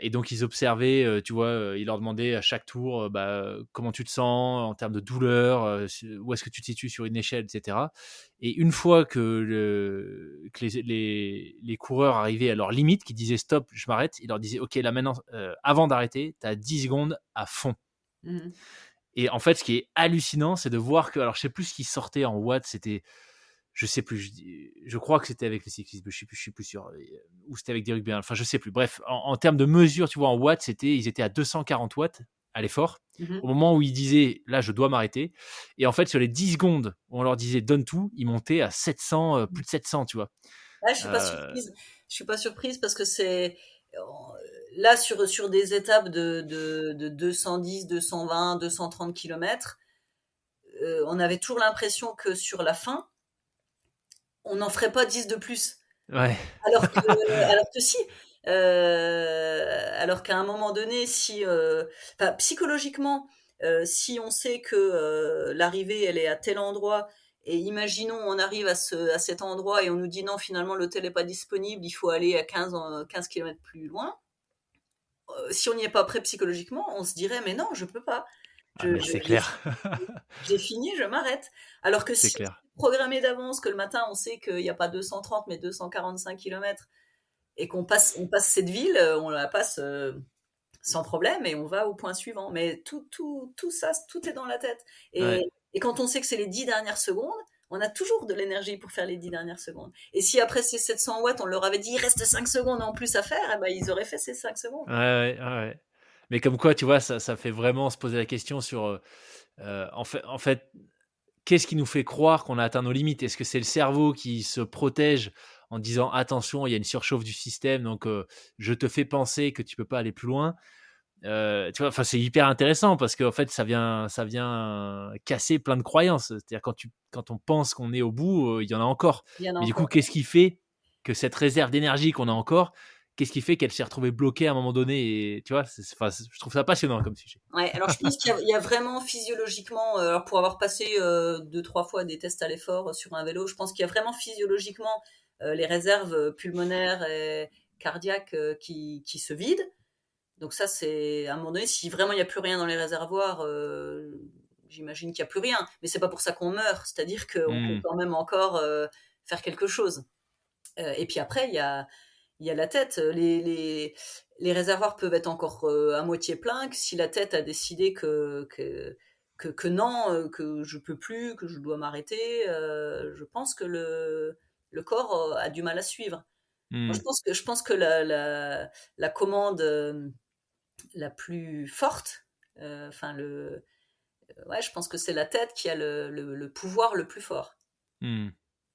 Et donc ils observaient, tu vois, ils leur demandaient à chaque tour, comment tu te sens en termes de douleur, où est-ce que tu te situes sur une échelle, etc. Et une fois que les coureurs arrivaient à leur limite, qui disaient stop, je m'arrête, ils leur disaient ok, là maintenant, avant d'arrêter, tu as 10 secondes à fond. Mhm. Et en fait, ce qui est hallucinant, c'est de voir que, alors je sais plus ce qui sortait en watts, c'était, je sais plus, je crois que c'était avec les cyclistes, je suis plus sûr, ou c'était avec des rugbyens, enfin je sais plus. Bref, en termes de mesure, tu vois, en watts, ils étaient à 240 watts à l'effort, Mmh. au moment où ils disaient, là, je dois m'arrêter. Et en fait, sur les 10 secondes où on leur disait donne tout, ils montaient à 700, plus de 700, tu vois. Ouais, je suis pas Euh, surprise. Je suis pas surprise parce que c'est là sur des étapes de 210, 220, 230 kilomètres, on avait toujours l'impression que sur la fin, on n'en ferait pas 10 de plus. ouais, Alors que, alors que si, alors qu'à un moment donné, si, enfin, psychologiquement, si on sait que l'arrivée, elle est à tel endroit, et imaginons, on arrive à cet endroit et on nous dit non, finalement, l'hôtel n'est pas disponible, il faut aller à 15 kilomètres plus loin. Si on n'y est pas prêt psychologiquement, on se dirait, mais non, je peux pas. ah, mais c'est clair. J'ai fini, je m'arrête. Alors que C'est si clair. on programmé d'avance, que le matin, on sait qu'il n'y a pas 230, mais 245 kilomètres, et on passe cette ville, on la passe sans problème et on va au point suivant. Mais tout ça, tout est dans la tête. Et, Ouais. et quand on sait que c'est les 10 dernières secondes, on a toujours de l'énergie pour faire les 10 dernières secondes. Et si après ces 700 watts, on leur avait dit il reste 5 secondes en plus à faire, eh ben, ils auraient fait ces 5 secondes. Ouais. Mais comme quoi, tu vois, ça fait vraiment se poser la question sur, en fait, qu'est-ce qui nous fait croire qu'on a atteint nos limites? Est-ce que c'est le cerveau qui se protège en disant: «Attention, il y a une surchauffe du système, donc je te fais penser que tu peux pas aller plus loin». Tu vois? Enfin, c'est hyper intéressant parce qu'en fait, ça vient casser plein de croyances. C'est-à-dire quand on pense qu'on est au bout, il y en a encore. Il y en a Mais du coup, encore. qu'est-ce qui fait que cette réserve d'énergie qu'on a encore, qu'est-ce qui fait qu'elle s'est retrouvée bloquée à un moment donné? Et tu vois? Je trouve ça passionnant comme sujet. Ouais, alors je pense il y a vraiment physiologiquement, alors pour avoir passé 2-3 fois des tests à l'effort sur un vélo, je pense qu'il y a vraiment physiologiquement les réserves pulmonaires et cardiaques qui se vident. Donc ça, c'est à un moment donné, si vraiment il n'y a plus rien dans les réservoirs, j'imagine qu'il n'y a plus rien. Mais c'est pas pour ça qu'on meurt, c'est-à-dire qu'on peut Mmh. quand même encore faire quelque chose. Et puis après, il y a la tête. Les réservoirs peuvent être encore à moitié pleins, que si la tête a décidé que non, que je peux plus, que je dois m'arrêter, je pense que le corps a du mal à suivre. Moi, Mmh. je pense que la commande la plus forte, enfin ouais, je pense que c'est la tête qui a le pouvoir le plus fort. Mmh.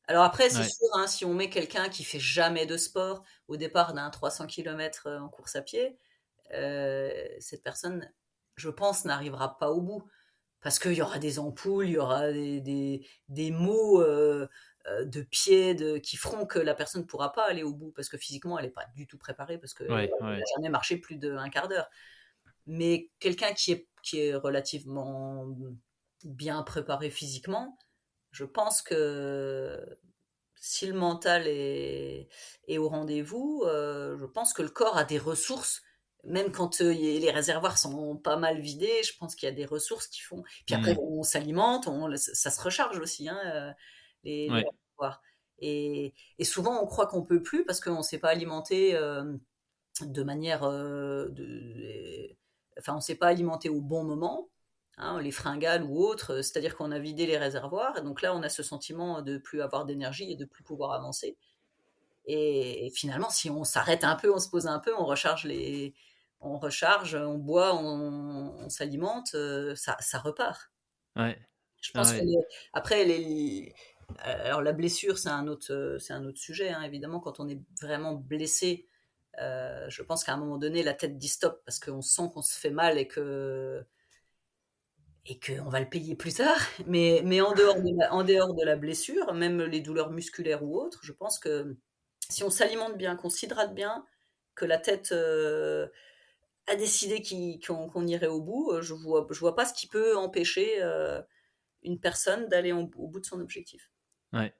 Alors après, c'est Ouais. sûr, hein, si on met quelqu'un qui fait jamais de sport au départ d'un 300 kilomètres en course à pied, cette personne, je pense, n'arrivera pas au bout. Parce qu'il y aura des ampoules, il y aura des maux de pied qui feront que la personne ne pourra pas aller au bout, parce que physiquement, elle n'est pas du tout préparée, parce qu'elle n'a Ouais. jamais marché plus d'un quart d'heure. Mais quelqu'un qui est relativement bien préparé physiquement, je pense que si le mental est au rendez-vous, je pense que le corps a des ressources, même quand les réservoirs sont pas mal vidés, je pense qu'il y a des ressources qui font. Puis après, Mmh. on s'alimente, ça se recharge aussi, hein, les Ouais. réservoirs. Et souvent, on croit qu'on peut plus parce qu'on ne s'est pas alimenté de manière enfin, on ne s'est pas alimenté au bon moment, hein, les fringales ou autres, c'est-à-dire qu'on a vidé les réservoirs, et donc là, on a ce sentiment de plus avoir d'énergie et de plus pouvoir avancer. Et finalement, si on s'arrête un peu, on se pose un peu, on recharge, on boit, on s'alimente, ça repart. Ouais. Je pense que Ouais. après, alors la blessure, c'est un autre sujet, hein, évidemment, quand on est vraiment blessé. Je pense qu'à un moment donné, la tête dit stop parce qu'on sent qu'on se fait mal et qu'on va le payer plus tard. Mais en dehors de la blessure, même les douleurs musculaires ou autres, je pense que si on s'alimente bien, qu'on s'hydrate bien, que la tête a décidé qu'on irait au bout, je vois pas ce qui peut empêcher une personne d'aller au bout de son objectif. Ouais.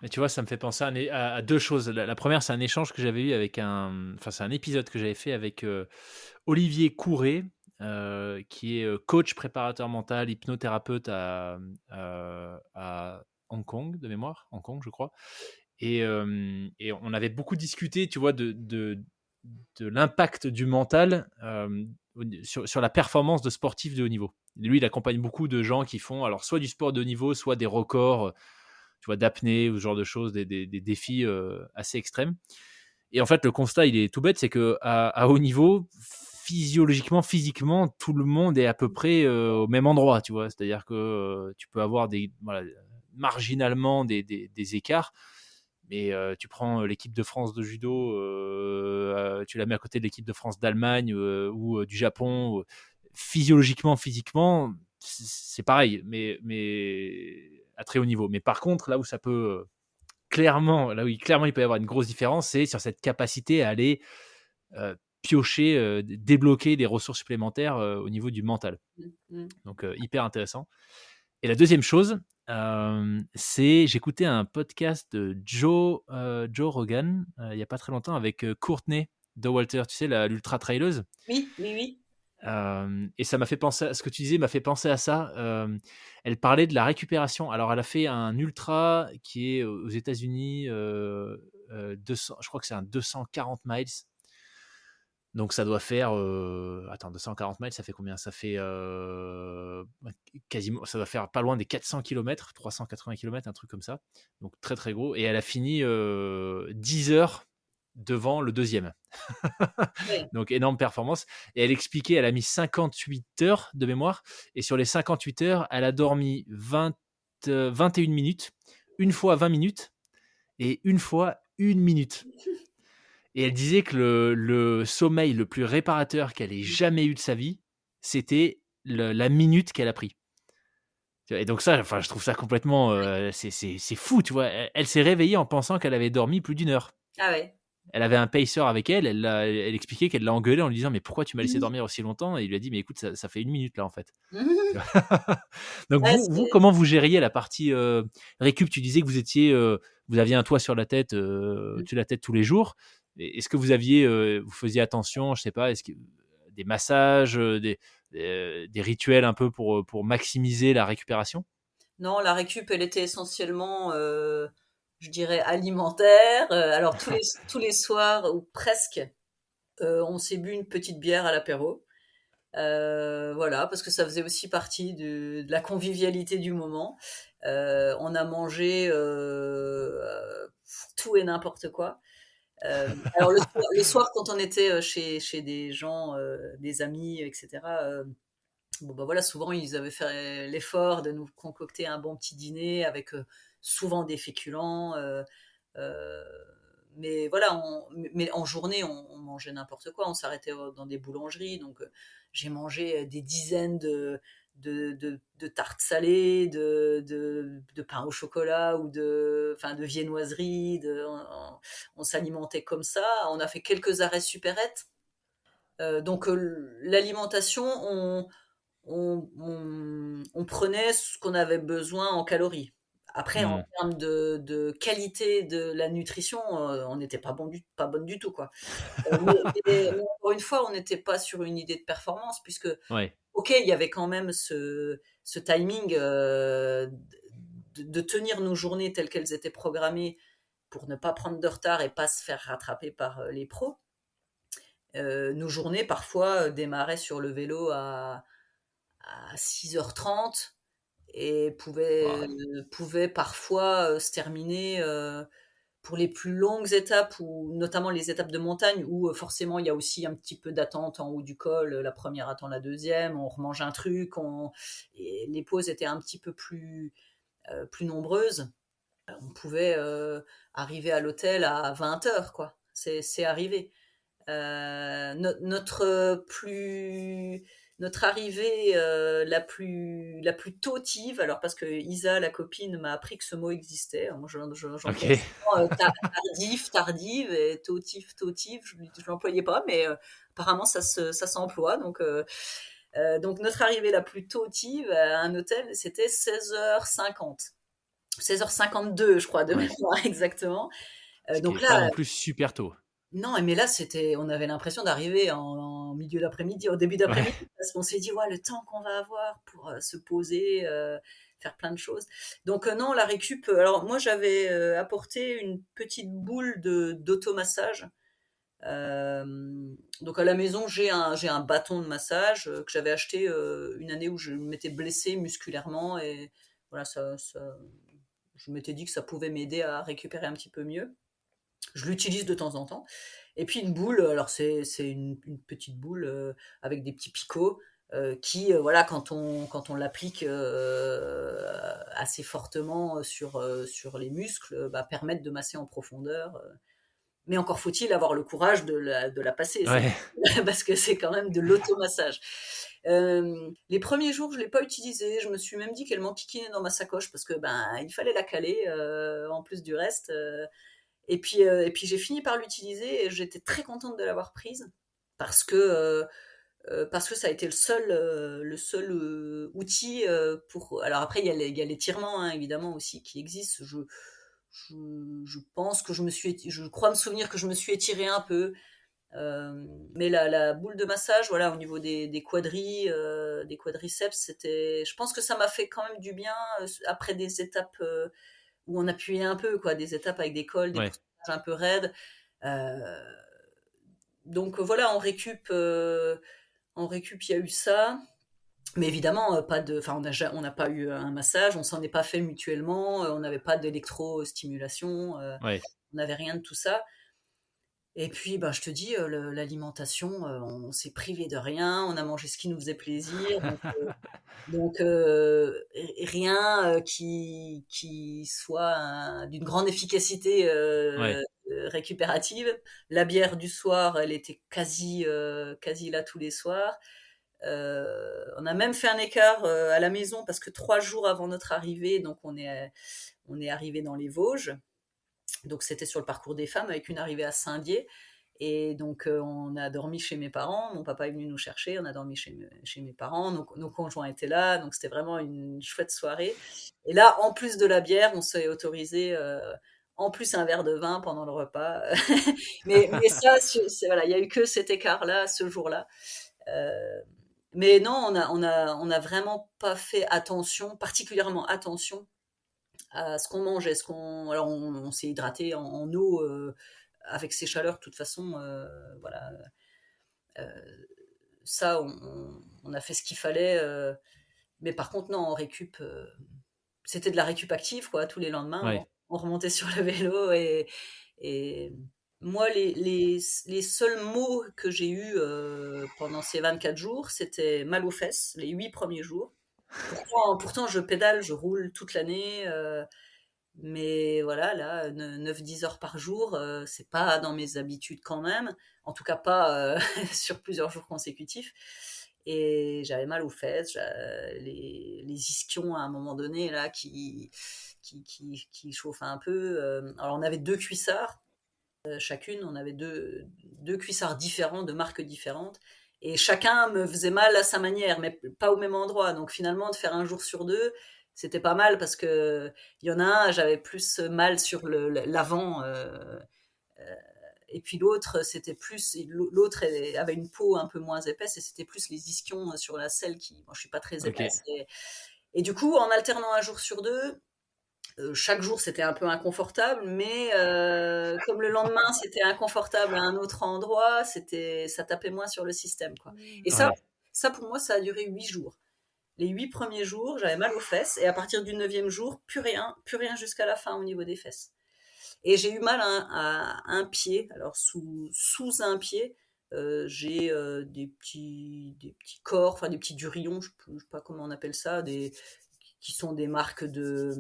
Mais tu vois, ça me fait penser à 2 choses. La 1re, c'est un échange que j'avais eu avec enfin, c'est un épisode que j'avais fait avec, Olivier Courret, qui est, coach préparateur mental, hypnothérapeute à Hong Kong, de mémoire, Hong Kong, je crois. Et on avait beaucoup discuté, tu vois, de l'impact du mental, sur la performance de sportifs de haut niveau. Lui, il accompagne beaucoup de gens qui font alors soit du sport de haut niveau, soit des records, tu vois, d'apnée ou ce genre de choses, des défis assez extrêmes. Et en fait, le constat, il est tout bête, c'est qu'à haut niveau, physiologiquement, physiquement, tout le monde est à peu près au même endroit, tu vois. C'est-à-dire que tu peux avoir marginalement des écarts, mais tu prends l'équipe de France de judo, tu la mets à côté de l'équipe de France d'Allemagne ou du Japon, physiologiquement, physiquement, c'est pareil, mais à très haut niveau. Mais par contre, là où ça peut clairement il peut y avoir une grosse différence, c'est sur cette capacité à aller piocher, débloquer des ressources supplémentaires au niveau du mental. Donc hyper intéressant. Et la deuxième chose, c'est j'écoutais un podcast de Joe Rogan il n'y a pas très longtemps avec Courtney Dauwalter, tu sais, l'ultra traileuse. Oui, oui, oui. Et ça m'a fait penser à ce que tu disais, m'a fait penser à ça. Elle parlait de la récupération. Alors, elle a fait un ultra qui est aux États-Unis, 200, je crois que c'est un 240 miles. Donc, ça doit faire. Attends, 240 miles, ça fait combien? Ça fait quasiment. Ça doit faire pas loin des 400 km, 380 km, un truc comme ça. Donc, très, très gros. Et elle a fini 10 heures devant le deuxième. Ouais. Donc énorme performance. Et elle expliquait, elle a mis 58 heures de mémoire. Et sur les 58 heures, elle a dormi 21 minutes, une fois 20 minutes et une fois 1 minute. Et elle disait que le sommeil le plus réparateur qu'elle ait jamais eu de sa vie, c'était la minute qu'elle a pris. Et donc ça, enfin, je trouve ça complètement, c'est fou, tu vois. Elle s'est réveillée en pensant qu'elle avait dormi plus d'1 heure. Ah ouais. Elle avait un pacer avec elle, elle expliquait qu'elle l'a engueulé en lui disant mais pourquoi tu m'as laissé dormir aussi longtemps, et il lui a dit mais écoute, ça fait 1 minute là en fait. Donc Ouais, vous comment vous gériez la partie récup? Tu disais que vous aviez un toit sur la tête, au-dessus de la tête tous les jours. Est-ce que vous faisiez attention, je sais pas, est-ce que des massages, des rituels un peu pour maximiser la récupération? Non, la récup, elle était essentiellement, je dirais, alimentaire. Alors tous les soirs, ou presque, on s'est bu une petite bière à l'apéro. Voilà, parce que ça faisait aussi partie de la convivialité du moment. On a mangé tout et n'importe quoi. Alors le soir, quand on était chez des gens, des amis, etc., bon bah voilà, souvent ils avaient fait l'effort de nous concocter un bon petit dîner avec souvent des féculents. Euh, mais voilà, mais en journée, on mangeait n'importe quoi. On s'arrêtait dans des boulangeries. Donc, j'ai mangé des dizaines de tartes salées, de pain au chocolat ou enfin, de viennoiseries. On s'alimentait comme ça. On a fait quelques arrêts supérettes. Donc, l'alimentation, on prenait ce qu'on avait besoin en calories. Après, en Mmh. termes de qualité de la nutrition, on n'était pas bonne du tout, quoi. Mais encore une fois, on n'était pas sur une idée de performance, puisque, Ouais. ok, il y avait quand même ce timing de tenir nos journées telles qu'elles étaient programmées pour ne pas prendre de retard et pas se faire rattraper par les pros. Nos journées, parfois, démarraient sur le vélo à 6h30 et Waouh. pouvait parfois se terminer pour les plus longues étapes, ou notamment les étapes de montagne où forcément il y a aussi un petit peu d'attente en haut du col. La première attend la deuxième, on remange un truc, et les pauses étaient un petit peu plus nombreuses. On pouvait arriver à l'hôtel à 20h, quoi. C'est arrivé. Notre arrivée la plus tautive, alors parce que Isa, la copine, m'a appris que ce mot existait. Moi, j'emploie OK. souvent tardif, tardive, et tautive, je ne l'employais pas, mais apparemment ça s'emploie. Donc notre arrivée la plus tautive à un hôtel, c'était 16h50. 16h52, je crois, de Ouais. mémoire exactement. Ce qui Donc est pas là, non plus super tôt. non, mais là, on avait l'impression d'arriver en milieu d'après-midi, au début Ouais. d'après-midi, parce qu'on s'est dit, ouais, le temps qu'on va avoir pour se poser, faire plein de choses. Donc, non, la récup. Alors, moi, j'avais apporté une petite boule d'automassage Donc à la maison, j'ai un bâton de massage que j'avais acheté une année où je m'étais blessée musculairement et voilà, je m'étais dit que ça pouvait m'aider à récupérer un petit peu mieux. Je l'utilise de temps en temps. Et puis une boule, alors c'est une petite boule avec des petits picots qui, voilà, quand on l'applique assez fortement sur les muscles, permettent de masser en profondeur. Mais encore faut-il avoir le courage de la passer, Ouais. parce que c'est quand même de l'automassage. Les premiers jours, je ne l'ai pas utilisée. Je me suis même dit qu'elle m'enquiquinait dans ma sacoche parce que il fallait la caler en plus du reste. Et puis j'ai fini par l'utiliser et j'étais très contente de l'avoir prise parce que ça a été le seul outil pour. Alors après, il y a l'étirement, hein, évidemment, aussi qui existe. Je pense que je crois me souvenir que je me suis étirée un peu. Mais la boule de massage, voilà, au niveau des quadriceps, je pense que ça m'a fait quand même du bien après des étapes où on appuyait un peu, quoi, des étapes avec des cols, des Ouais. poussages un peu raides. Euh, donc voilà, en récup, il y a eu ça. Mais évidemment, on n'a pas eu un massage, on s'en est pas fait mutuellement, on n'avait pas d'électrostimulation, Ouais. on n'avait rien de tout ça. Et puis, je te dis, l'alimentation, on s'est privé de rien, on a mangé ce qui nous faisait plaisir, donc rien qui soit d'une grande efficacité Ouais. récupérative. La bière du soir, elle était quasi là tous les soirs. On a même fait un écart à la maison parce que 3 jours avant notre arrivée, donc on est arrivé dans les Vosges. Donc c'était sur le parcours des femmes avec une arrivée à Saint-Dié. Et donc on a dormi chez mes parents. Mon papa est venu nous chercher. On a dormi chez mes parents. Donc nos conjoints étaient là. Donc c'était vraiment une chouette soirée. Et là, en plus de la bière, on s'est autorisé en plus un verre de vin pendant le repas. Mais ça, voilà, il y a eu que cet écart-là ce jour-là. Euh, mais non, on a vraiment pas fait attention, particulièrement attention à ce qu'on mange. Alors on s'est hydraté en eau avec ces chaleurs, de toute façon, voilà. Euh, Ça, on a fait ce qu'il fallait. Mais par contre, non, en récup, c'était de la récup active, quoi. Tous les lendemains, Ouais. on remontait sur le vélo et moi, les seuls mots que j'ai eus pendant ces 24 jours, c'était mal aux fesses, les 8 premiers jours. Pourtant, je pédale, je roule toute l'année, mais voilà, là, 9-10 heures par jour, c'est pas dans mes habitudes quand même. En tout cas, pas sur plusieurs jours consécutifs. Et j'avais mal aux fesses, les ischions à un moment donné, là, qui chauffaient un peu. Alors, on avait 2 cuissards, chacune, on avait deux cuissards différents, de marques différentes. Et chacun me faisait mal à sa manière, mais pas au même endroit. Donc finalement, de faire un jour sur deux, c'était pas mal parce que il y en a un, j'avais plus mal sur l'avant, et puis l'autre avait une peau un peu moins épaisse et c'était plus les ischions sur la selle qui, moi je suis pas très Ok. épaisse. Et du coup, en alternant un jour sur deux, chaque jour c'était un peu inconfortable, mais comme le lendemain c'était inconfortable à un autre endroit, ça tapait moins sur le système, quoi. Et Ouais. ça pour moi ça a duré 8 jours. Les 8 premiers jours, j'avais mal aux fesses, et à partir du 9e jour, plus rien jusqu'à la fin au niveau des fesses. Et j'ai eu mal à un pied, alors sous un pied, j'ai des petits corps, enfin des petits durillons, je ne sais pas comment on appelle ça, qui sont des marques de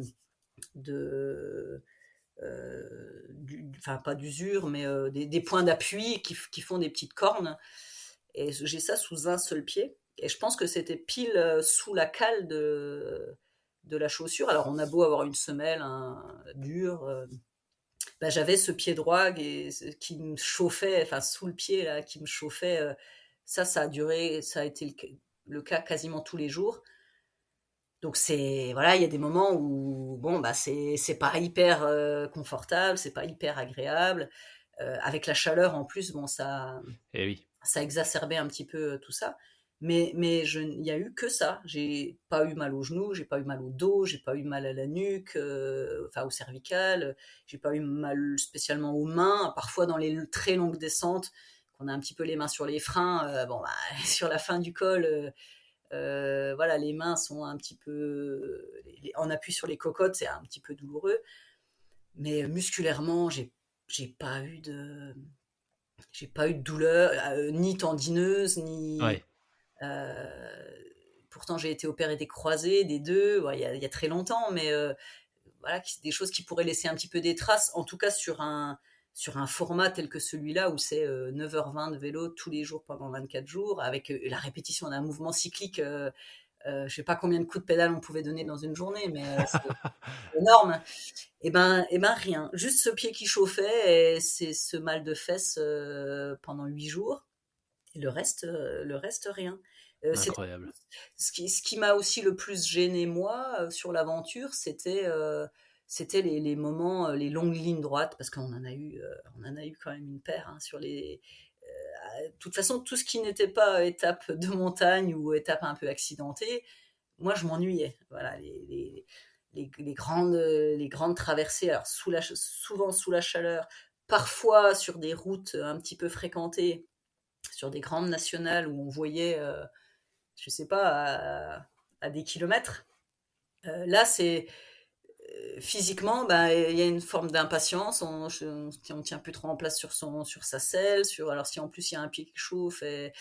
enfin pas d'usure, mais des points d'appui qui font des petites cornes. Et j'ai ça sous un seul pied. Et je pense que c'était pile sous la cale de la chaussure. Alors on a beau avoir une semelle dure, j'avais ce pied droit qui me chauffait, enfin sous le pied là, qui me chauffait. Ça a duré, ça a été le cas quasiment tous les jours. Donc voilà, il y a des moments où bon c'est pas hyper confortable, c'est pas hyper agréable. Avec la chaleur en plus, bon Eh oui. ça exacerbait un petit peu tout ça. Mais il n'y a eu que ça. J'ai pas eu mal au genou, j'ai pas eu mal au dos, j'ai pas eu mal à la nuque, enfin au cervical, j'ai pas eu mal spécialement aux mains. Parfois dans les très longues descentes, qu'on a un petit peu les mains sur les freins, bon, bah, sur la fin du col, voilà, les mains sont un petit peu en appui sur les cocottes, c'est un petit peu douloureux. Mais musculairement, j'ai pas eu de, j'ai pas eu de douleur, ni tendineuse, ni Ouais. euh, pourtant, j'ai été opérée des croisés, des deux, ouais, il y a très longtemps, mais voilà, des choses qui pourraient laisser un petit peu des traces, en tout cas sur un format tel que celui-là, où c'est 9h20 de vélo tous les jours pendant 24 jours, avec la répétition d'un mouvement cyclique. Je ne sais pas combien de coups de pédale on pouvait donner dans une journée, mais c'est énorme. Et ben rien, juste ce pied qui chauffait et c'est ce mal de fesses pendant 8 jours. Et le reste rien. C'était Incroyable. ce qui m'a aussi le plus gêné moi sur l'aventure, c'était les moments, les longues lignes droites, parce on en a eu quand même une paire hein, sur les. De toute façon, tout ce qui n'était pas étape de montagne ou étape un peu accidentée, moi je m'ennuyais. Voilà, les grandes traversées, alors souvent sous la chaleur, parfois sur des routes un petit peu fréquentées, sur des grandes nationales où on voyait, je sais pas, à des kilomètres. Là, c'est physiquement, bah, il y a une forme d'impatience. On tient plus trop en place sur sa selle. Alors si en plus il y a un pied qui chauffe et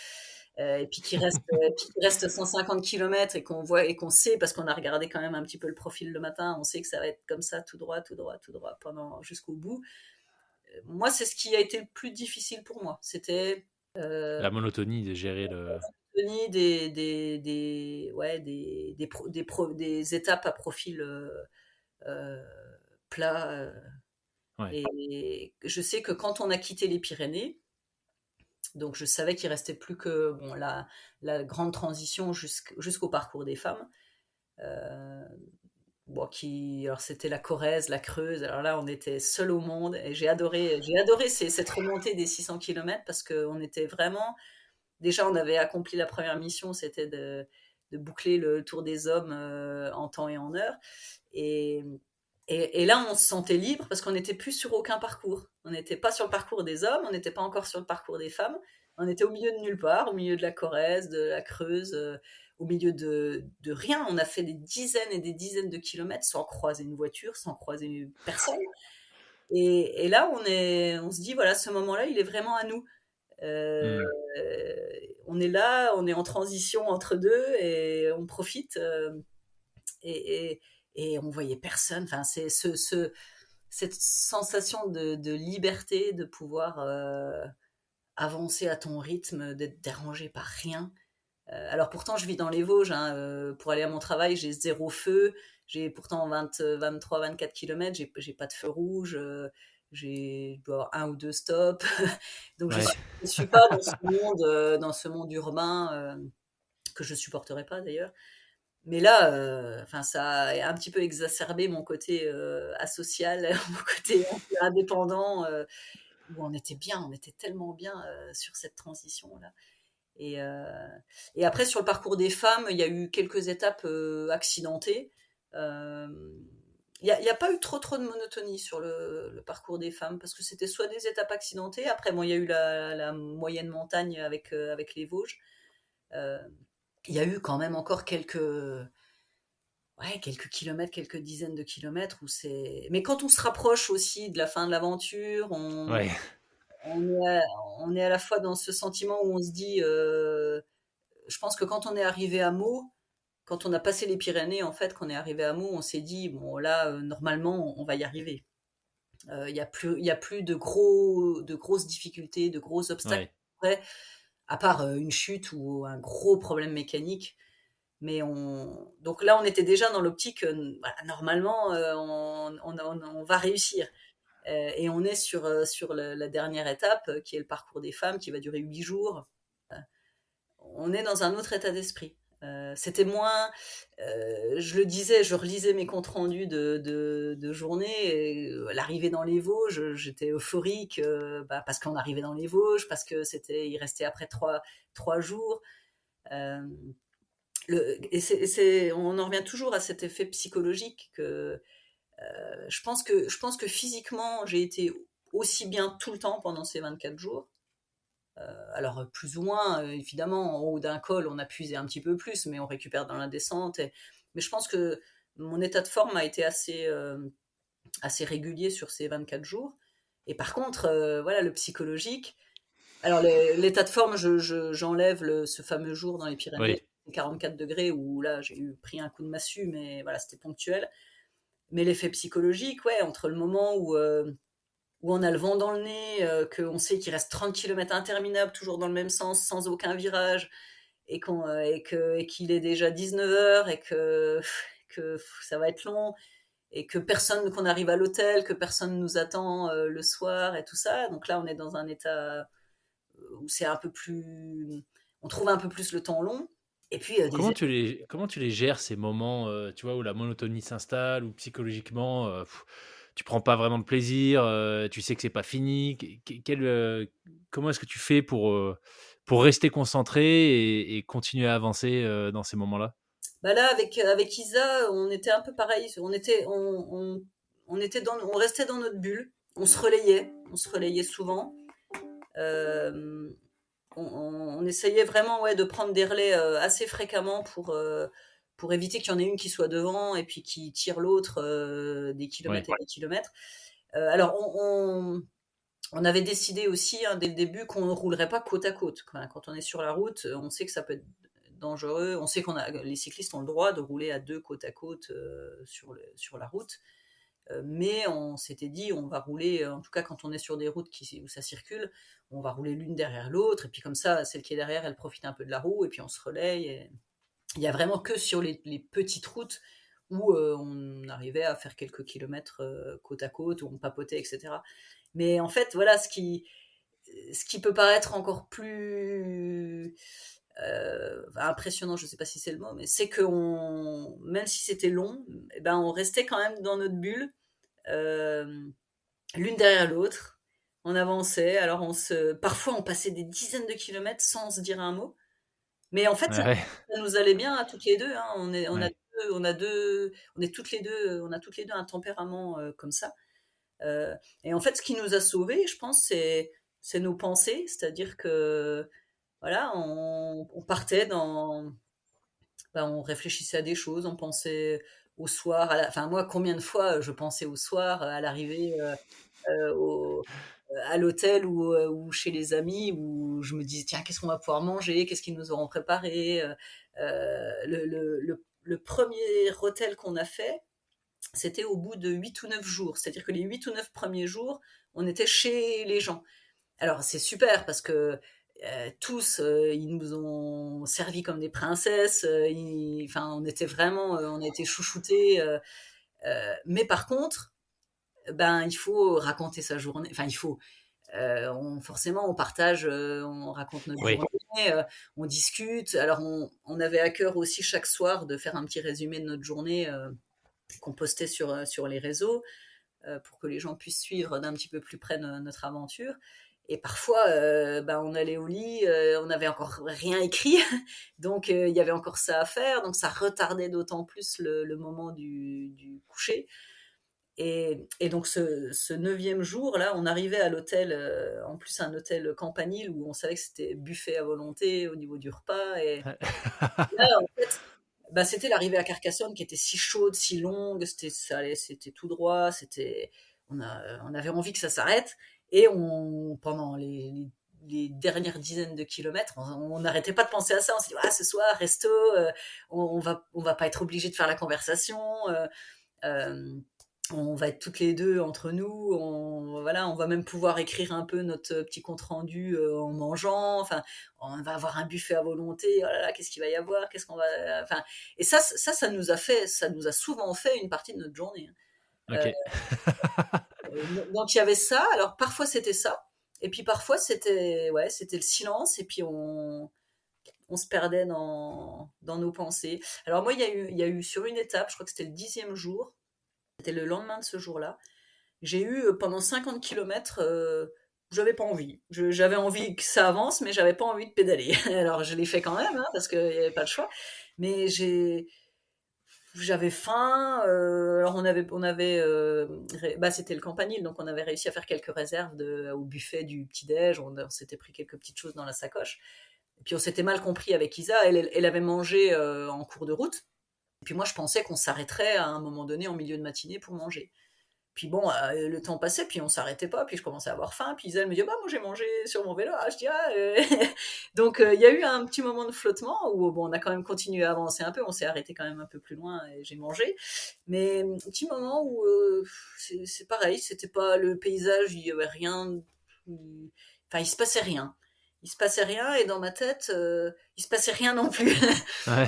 puis qui reste 150 km et qu'on voit et qu'on sait parce qu'on a regardé quand même un petit peu le profil le matin, on sait que ça va être comme ça tout droit, tout droit, tout droit pendant jusqu'au bout. Moi, c'est ce qui a été le plus difficile pour moi. C'était La monotonie de gérer le. ouais, des étapes à profil euh, plat. Ouais. Et je sais que quand on a quitté les Pyrénées, donc je savais qu'il restait plus que bon, la grande transition jusqu'au parcours des femmes. Euh, bon, alors c'était la Corrèze, la Creuse. Alors là, on était seul au monde et j'ai adoré cette remontée des 600 km parce qu'on était vraiment. Déjà, on avait accompli la première mission, c'était de boucler le tour des hommes en temps et en heure. Et, et là, on se sentait libre parce qu'on n'était plus sur aucun parcours. On n'était pas sur le parcours des hommes, on n'était pas encore sur le parcours des femmes. On était au milieu de nulle part, au milieu de la Corrèze, de la Creuse, au milieu de rien. On a fait des dizaines et des dizaines de kilomètres sans croiser une voiture, sans croiser personne. Et là, on se dit, voilà, ce moment-là, il est vraiment à nous. Euh, Hmm. on est là, on est en transition entre deux et on profite. Et, et, et on voyait personne. Enfin, c'est cette sensation de liberté, de pouvoir avancer à ton rythme, d'être dérangé par rien. Alors pourtant, je vis dans les Vosges. Hein, pour aller à mon travail, j'ai zéro feu. J'ai pourtant 23, 24 km. J'ai pas de feu rouge. Je dois avoir un ou deux stops. Donc Ouais. je suis pas dans ce monde urbain que je supporterais pas d'ailleurs. Mais là, enfin, ça a un petit peu exacerbé mon côté asocial, mon côté un peu indépendant, où on était bien, on était tellement bien sur cette transition-là. Et, euh, et après, sur le parcours des femmes, il y a eu quelques étapes accidentées. Euh, il y a pas eu trop de monotonie sur le parcours des femmes parce que c'était soit des étapes accidentées. Après, bon, il y a eu la moyenne montagne avec les Vosges. Euh, il y a eu quand même encore quelques kilomètres, quelques dizaines de kilomètres où c'est. Mais quand on se rapproche aussi de la fin de l'aventure, Ouais. on est, on est à la fois dans ce sentiment où on se dit, je pense que quand on est arrivé à Meaux, quand on a passé les Pyrénées, en fait, qu'on est arrivé à Meaux, on s'est dit, bon là, normalement, on va y arriver. Il y a plus de grosses difficultés, de gros obstacles. Ouais. Après, à part une chute ou un gros problème mécanique. Mais donc là, on était déjà dans l'optique, voilà, normalement, on va réussir. Et on est sur la dernière étape, qui est le parcours des femmes, qui va durer 8 jours. Euh, on est dans un autre état d'esprit. C'était moins, je le disais, je relisais mes comptes rendus de journée. L'arrivée dans les Vosges, j'étais euphorique parce qu'on arrivait dans les Vosges, parce que il restait après trois jours. Euh, on en revient toujours à cet effet psychologique que je pense que physiquement, j'ai été aussi bien tout le temps pendant ces 24 jours. Alors, plus ou moins, évidemment, en haut d'un col, on a puisé un petit peu plus, mais on récupère dans la descente. Mais je pense que mon état de forme a été assez régulier sur ces 24 jours. Et par contre, voilà, le psychologique. Alors, l'état de forme, j'enlève ce fameux jour dans les Pyrénées, Oui. 44 degrés, où là, j'ai pris un coup de massue, mais voilà, c'était ponctuel. Mais l'effet psychologique, ouais, entre le moment où on a le vent dans le nez, qu'on sait qu'il reste 30 km interminables, toujours dans le même sens, sans aucun virage, et qu'il est déjà 19h, que ça va être long, et qu'on arrive à l'hôtel, que personne nous attend le soir, et tout ça. Donc là, on est dans un état où c'est un peu plus... On trouve un peu plus le temps long. Et puis, Comment tu les gères ces moments, tu vois, où la monotonie s'installe, où psychologiquement, tu prends pas vraiment de plaisir, tu sais que c'est pas fini? Comment est-ce que tu fais pour rester concentré et continuer à avancer, dans ces moments-là? bah là, avec Isa, on était un peu pareil. On restait dans notre bulle. On se relayait souvent. Euh, on essayait vraiment, ouais, de prendre des relais assez fréquemment pour éviter qu'il y en ait une qui soit devant et puis qui tire l'autre des Oui. kilomètres et des kilomètres. Alors, on avait décidé aussi, hein, dès le début, qu'on ne roulerait pas côte à côte. Quand on est sur la route, on sait que ça peut être dangereux. On sait les cyclistes ont le droit de rouler à deux côte à côte sur la route. Mais on s'était dit, on va rouler, en tout cas quand on est sur des routes où ça circule, on va rouler l'une derrière l'autre, et puis comme ça, celle qui est derrière, elle profite un peu de la roue, et puis on se relaye. Il y a vraiment que sur les petites routes où on arrivait à faire quelques kilomètres côte à côte, où on papotait, etc. Mais en fait, voilà, ce qui peut paraître encore plus impressionnant, je ne sais pas si c'est le mot, mais c'est que même si c'était long, eh ben, on restait quand même dans notre bulle, euh, l'une derrière l'autre. On avançait, alors parfois on passait des dizaines de kilomètres sans se dire un mot. Mais en fait, ça, Ouais, ça nous allait bien à toutes les deux, hein. ouais. On est toutes les deux, on a toutes les deux un tempérament comme ça. Euh, et en fait, ce qui nous a sauvés, je pense, c'est nos pensées, c'est-à-dire que voilà, on partait on réfléchissait à des choses, on pensait au soir, enfin moi, combien de fois je pensais au soir à l'arrivée à l'hôtel ou chez les amis, où je me disais, tiens, qu'est-ce qu'on va pouvoir manger, qu'est-ce qu'ils nous auront préparé. Le premier hôtel qu'on a fait, c'était au bout de 8 ou 9 jours. C'est-à-dire que les 8 ou 9 premiers jours, on était chez les gens. Alors c'est super parce que tous, ils nous ont servi comme des princesses. Enfin, on a été chouchoutés. Mais par contre, ben, il faut raconter sa journée. Enfin, forcément, on partage, on raconte notre Oui. journée, on discute. Alors, on avait à cœur aussi chaque soir de faire un petit résumé de notre journée qu'on postait sur les réseaux pour que les gens puissent suivre d'un petit peu plus près notre aventure. Et parfois, ben, on allait au lit, on n'avait encore rien écrit, donc il y avait encore ça à faire, donc ça retardait d'autant plus le moment du coucher. Et donc ce 9e jour, là, on arrivait à l'hôtel, en plus un hôtel campanile où on savait que c'était buffet à volonté au niveau du repas. Et là, en fait, bah, c'était l'arrivée à Carcassonne qui était si chaude, si longue, c'était tout droit, on avait envie que ça s'arrête. Et pendant les dernières dizaines de kilomètres, on n'arrêtait pas de penser à ça. On s'est dit, ah, ce soir, resto, on va pas être obligé de faire la conversation. Euh, on va être toutes les deux entre nous, voilà, on va même pouvoir écrire un peu notre petit compte rendu en mangeant, enfin, on va avoir un buffet à volonté, oh là là, qu'est-ce qu'il va y avoir, qu'est-ce qu'on va, enfin, et ça nous a souvent fait une partie de notre journée, hein. OK. Donc il y avait ça, alors parfois c'était ça, et puis parfois ouais, c'était le silence, et puis on se perdait dans nos pensées. Alors moi, il y a eu sur une étape, je crois que c'était le 10e jour, c'était le lendemain de ce jour-là. J'ai eu pendant 50 kilomètres j'avais pas envie. J'avais envie que ça avance, mais j'avais pas envie de pédaler. Alors je l'ai fait quand même, hein, parce qu'il n'y avait pas le choix. Mais j'avais faim. Alors c'était le campanile, donc on avait réussi à faire quelques réserves au buffet du petit-déj. On s'était pris quelques petites choses dans la sacoche. Et puis on s'était mal compris avec Isa. Elle avait mangé en cours de route. Et puis moi, je pensais qu'on s'arrêterait à un moment donné en milieu de matinée pour manger. Puis bon, le temps passait, puis on s'arrêtait pas, puis je commençais à avoir faim, puis Isa elle me dit bah moi j'ai mangé sur mon vélo, je dis donc il y a eu un petit moment de flottement où bon on a quand même continué à avancer un peu, on s'est arrêté quand même un peu plus loin et j'ai mangé, mais un petit moment où c'est pareil, c'était pas le paysage, il y avait rien, enfin il se passait rien. Il se passait rien et dans ma tête, il se passait rien non plus. Ouais.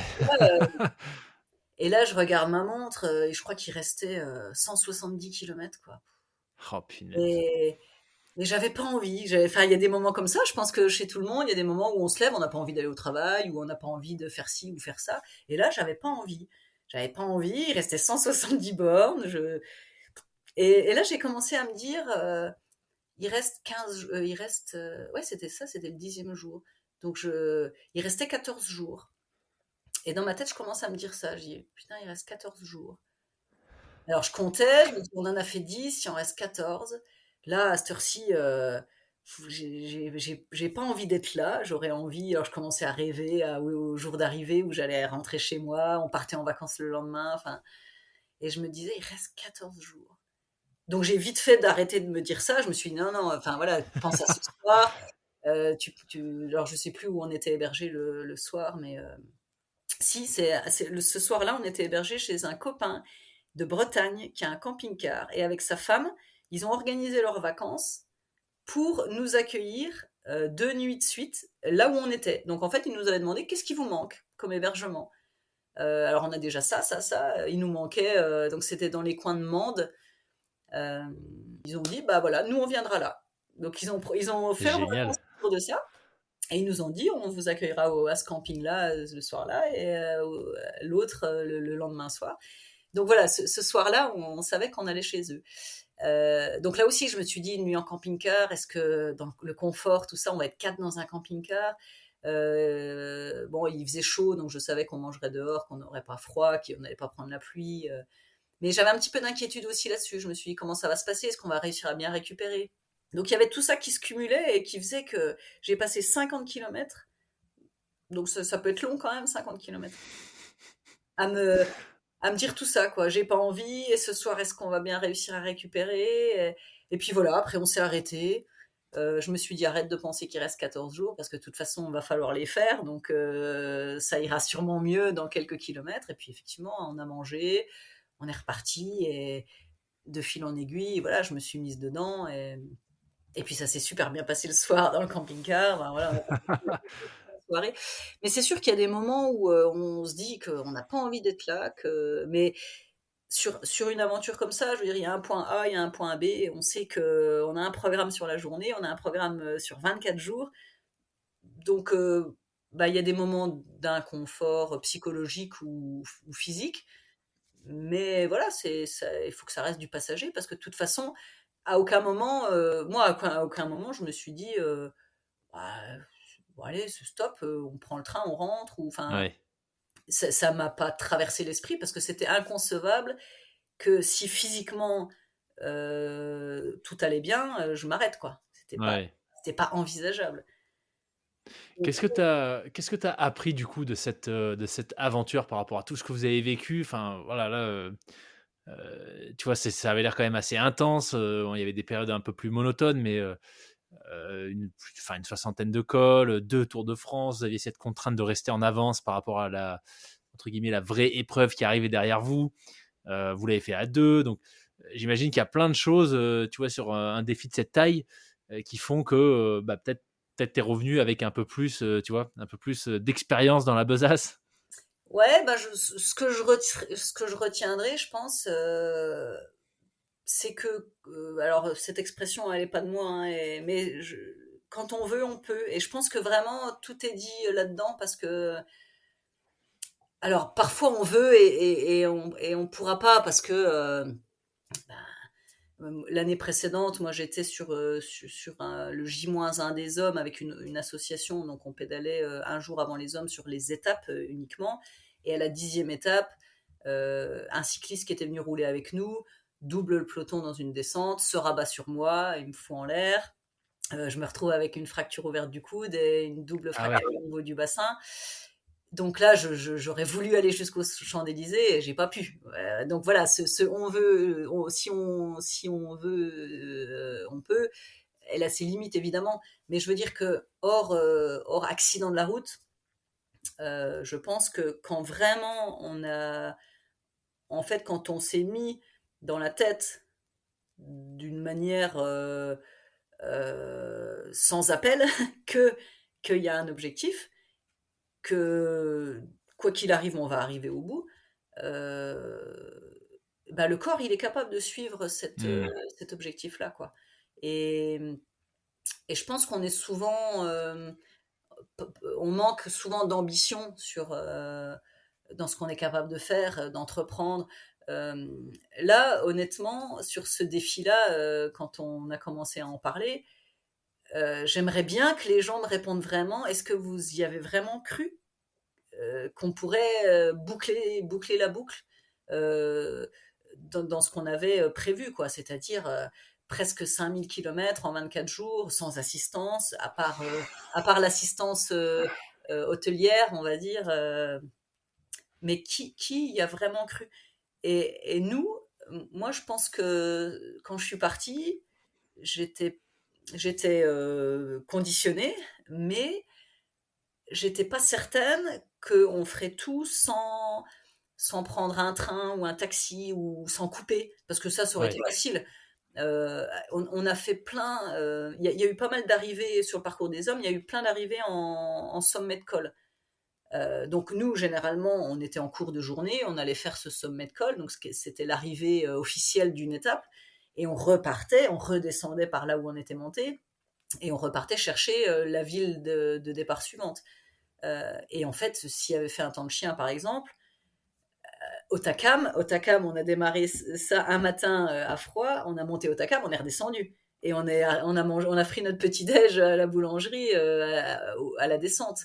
Et là, je regarde ma montre et je crois qu'il restait 170 km, quoi. Oh, punaise. Et, et j'avais pas envie. Enfin, il y a des moments comme ça. Je pense que chez tout le monde, il y a des moments où on se lève, on n'a pas envie d'aller au travail, ou on n'a pas envie de faire ci ou faire ça. Et là, j'avais pas envie. J'avais pas envie. Il restait 170 bornes. Et là, j'ai commencé à me dire, il reste 15, ouais, c'était ça, c'était le 10e jour. Donc, il restait 14 jours. Et dans ma tête, je commence à me dire ça. Je dis, putain, il reste 14 jours. Alors, je comptais, je me dis, on en a fait 10, il en reste 14. Là, à cette heure-ci, j'ai pas envie d'être là. J'aurais envie. Alors, je commençais à rêver au jour d'arrivée où j'allais rentrer chez moi. On partait en vacances le lendemain. Enfin, et je me disais, il reste 14 jours. Donc, j'ai vite fait d'arrêter de me dire ça. Je me suis dit, non, non, enfin voilà, pense à ce soir. Alors, je sais plus où on était hébergé le soir, mais si, ce soir-là, on était hébergé chez un copain de Bretagne qui a un camping-car. Et avec sa femme, ils ont organisé leurs vacances pour nous accueillir 2 nuits de suite là où on était. Donc en fait, ils nous avaient demandé qu'est-ce qui vous manque comme hébergement. Alors on a déjà ça, ça, ça. Il nous manquait, donc c'était dans les coins de Mende. Euh, Ils ont dit, bah voilà, nous on viendra là. Donc ils ont fait leurs vacances Génial. autour de ça. Et ils nous ont dit, on vous accueillera à ce camping-là le soir-là et l'autre le lendemain soir. Donc voilà, ce soir-là, on savait qu'on allait chez eux. Donc là aussi, je me suis dit, une nuit en camping-car, est-ce que dans le confort, tout ça, on va être 4 dans un camping-car. Bon, il faisait chaud, donc je savais qu'on mangerait dehors, qu'on n'aurait pas froid, qu'on n'allait pas prendre la pluie. Mais j'avais un petit peu d'inquiétude aussi là-dessus. Je me suis dit, comment ça va se passer? Est-ce qu'on va réussir à bien récupérer? Donc il y avait tout ça qui se cumulait et qui faisait que j'ai passé 50 kilomètres. Donc ça peut être long quand même, 50 kilomètres. À me, à me dire tout ça, quoi. J'ai pas envie, et ce soir, est-ce qu'on va bien réussir à récupérer? Et puis voilà, après, on s'est arrêté. Je me suis dit, arrête de penser qu'il reste 14 jours, parce que de toute façon, on va falloir les faire, donc ça ira sûrement mieux dans quelques kilomètres. Et puis effectivement, on a mangé, on est reparti, et de fil en aiguille, voilà, je me suis mise dedans, et puis ça s'est super bien passé le soir dans le camping-car. Ben, voilà, on a passé la soirée. Mais c'est sûr qu'il y a des moments où on se dit qu'on n'a pas envie d'être là, mais sur une aventure comme ça, je veux dire, il y a un point A, il y a un point B, et on sait qu'on a un programme sur la journée, on a un programme sur 24 jours, donc bah, il y a des moments d'inconfort psychologique ou physique, mais voilà, il faut que ça reste du passager, parce que de toute façon, à aucun moment, moi, à aucun moment, je me suis dit, bah, bon, allez, stop, on prend le train, on rentre, ou enfin, Ouais. ça m'a pas traversé l'esprit, parce que c'était inconcevable que si physiquement tout allait bien, je m'arrête, quoi. Ouais. C'était pas envisageable. Donc, Qu'est-ce que t'as appris du coup de cette aventure par rapport à tout ce que vous avez vécu? Enfin, voilà, là, tu vois, ça avait l'air quand même assez intense. Bon, il y avait des périodes un peu plus monotones, mais une soixantaine de cols, 2 Tours de France. Vous aviez cette contrainte de rester en avance par rapport à la, entre guillemets, la vraie épreuve qui arrivait derrière vous. Vous l'avez fait à deux, donc j'imagine qu'il y a plein de choses, tu vois, sur un défi de cette taille, qui font que bah, peut-être t'es revenu avec un peu plus, tu vois, un peu plus d'expérience dans la besace. ouais, bah, ce que je retiendrai, je pense, c'est que, alors cette expression, elle est pas de moi, hein, mais quand on veut, on peut. Et je pense que vraiment tout est dit là-dedans, parce que, alors parfois on veut et on pourra pas, parce que L'année précédente, moi, j'étais sur le J-1 des hommes avec une association. Donc, on pédalait un jour avant les hommes sur les étapes uniquement. Et à la 10e étape, un cycliste qui était venu rouler avec nous double le peloton dans une descente, se rabat sur moi, il me fout en l'air. Je me retrouve avec une fracture ouverte du coude et une double Ah fracture ouais. au niveau du bassin. Donc là, j'aurais voulu aller jusqu'aux Champs-Élysées et j'ai pas pu. Donc voilà, on veut, si on veut, on peut. Elle a ses limites évidemment, mais je veux dire que hors accident de la route, je pense que quand vraiment en fait, quand on s'est mis dans la tête d'une manière sans appel que qu'il y a un objectif, que quoi qu'il arrive, on va arriver au bout. euh, Bah, le corps, il est capable de suivre Hmm. cet objectif-là, quoi. Et, et je pense qu'on est souvent, on manque souvent d'ambition dans ce qu'on est capable de faire, d'entreprendre. Euh, Là, honnêtement, sur ce défi-là, quand on a commencé à en parler, j'aimerais bien que les gens me répondent vraiment. Est-ce que vous y avez vraiment cru qu'on pourrait boucler la boucle euh, dans ce qu'on avait prévu, quoi. C'est-à-dire presque 5 000 kilomètres en 24 jours, sans assistance, à part l'assistance hôtelière, on va dire. Mais qui y a vraiment cru? Et nous, moi, je pense que quand je suis partie, j'étais, j'étais conditionnée, mais j'étais pas certaine qu'on ferait tout sans prendre un train ou un taxi ou sans couper, parce que ça aurait été Ouais. facile. On a fait plein, il y a eu pas mal d'arrivées sur le parcours des hommes, il y a eu plein d'arrivées en sommet de col. Donc nous, généralement, on était en cours de journée, on allait faire ce sommet de col, donc c'était l'arrivée officielle d'une étape, et on repartait, on redescendait par là où on était monté, et on repartait chercher la ville de départ suivante. Et en fait, s'il avait fait un temps de chien, par exemple, Otakam, on a démarré ça un matin à froid, on a monté Otakam, on est redescendu. Et on a pris notre petit-déj à la boulangerie à la descente.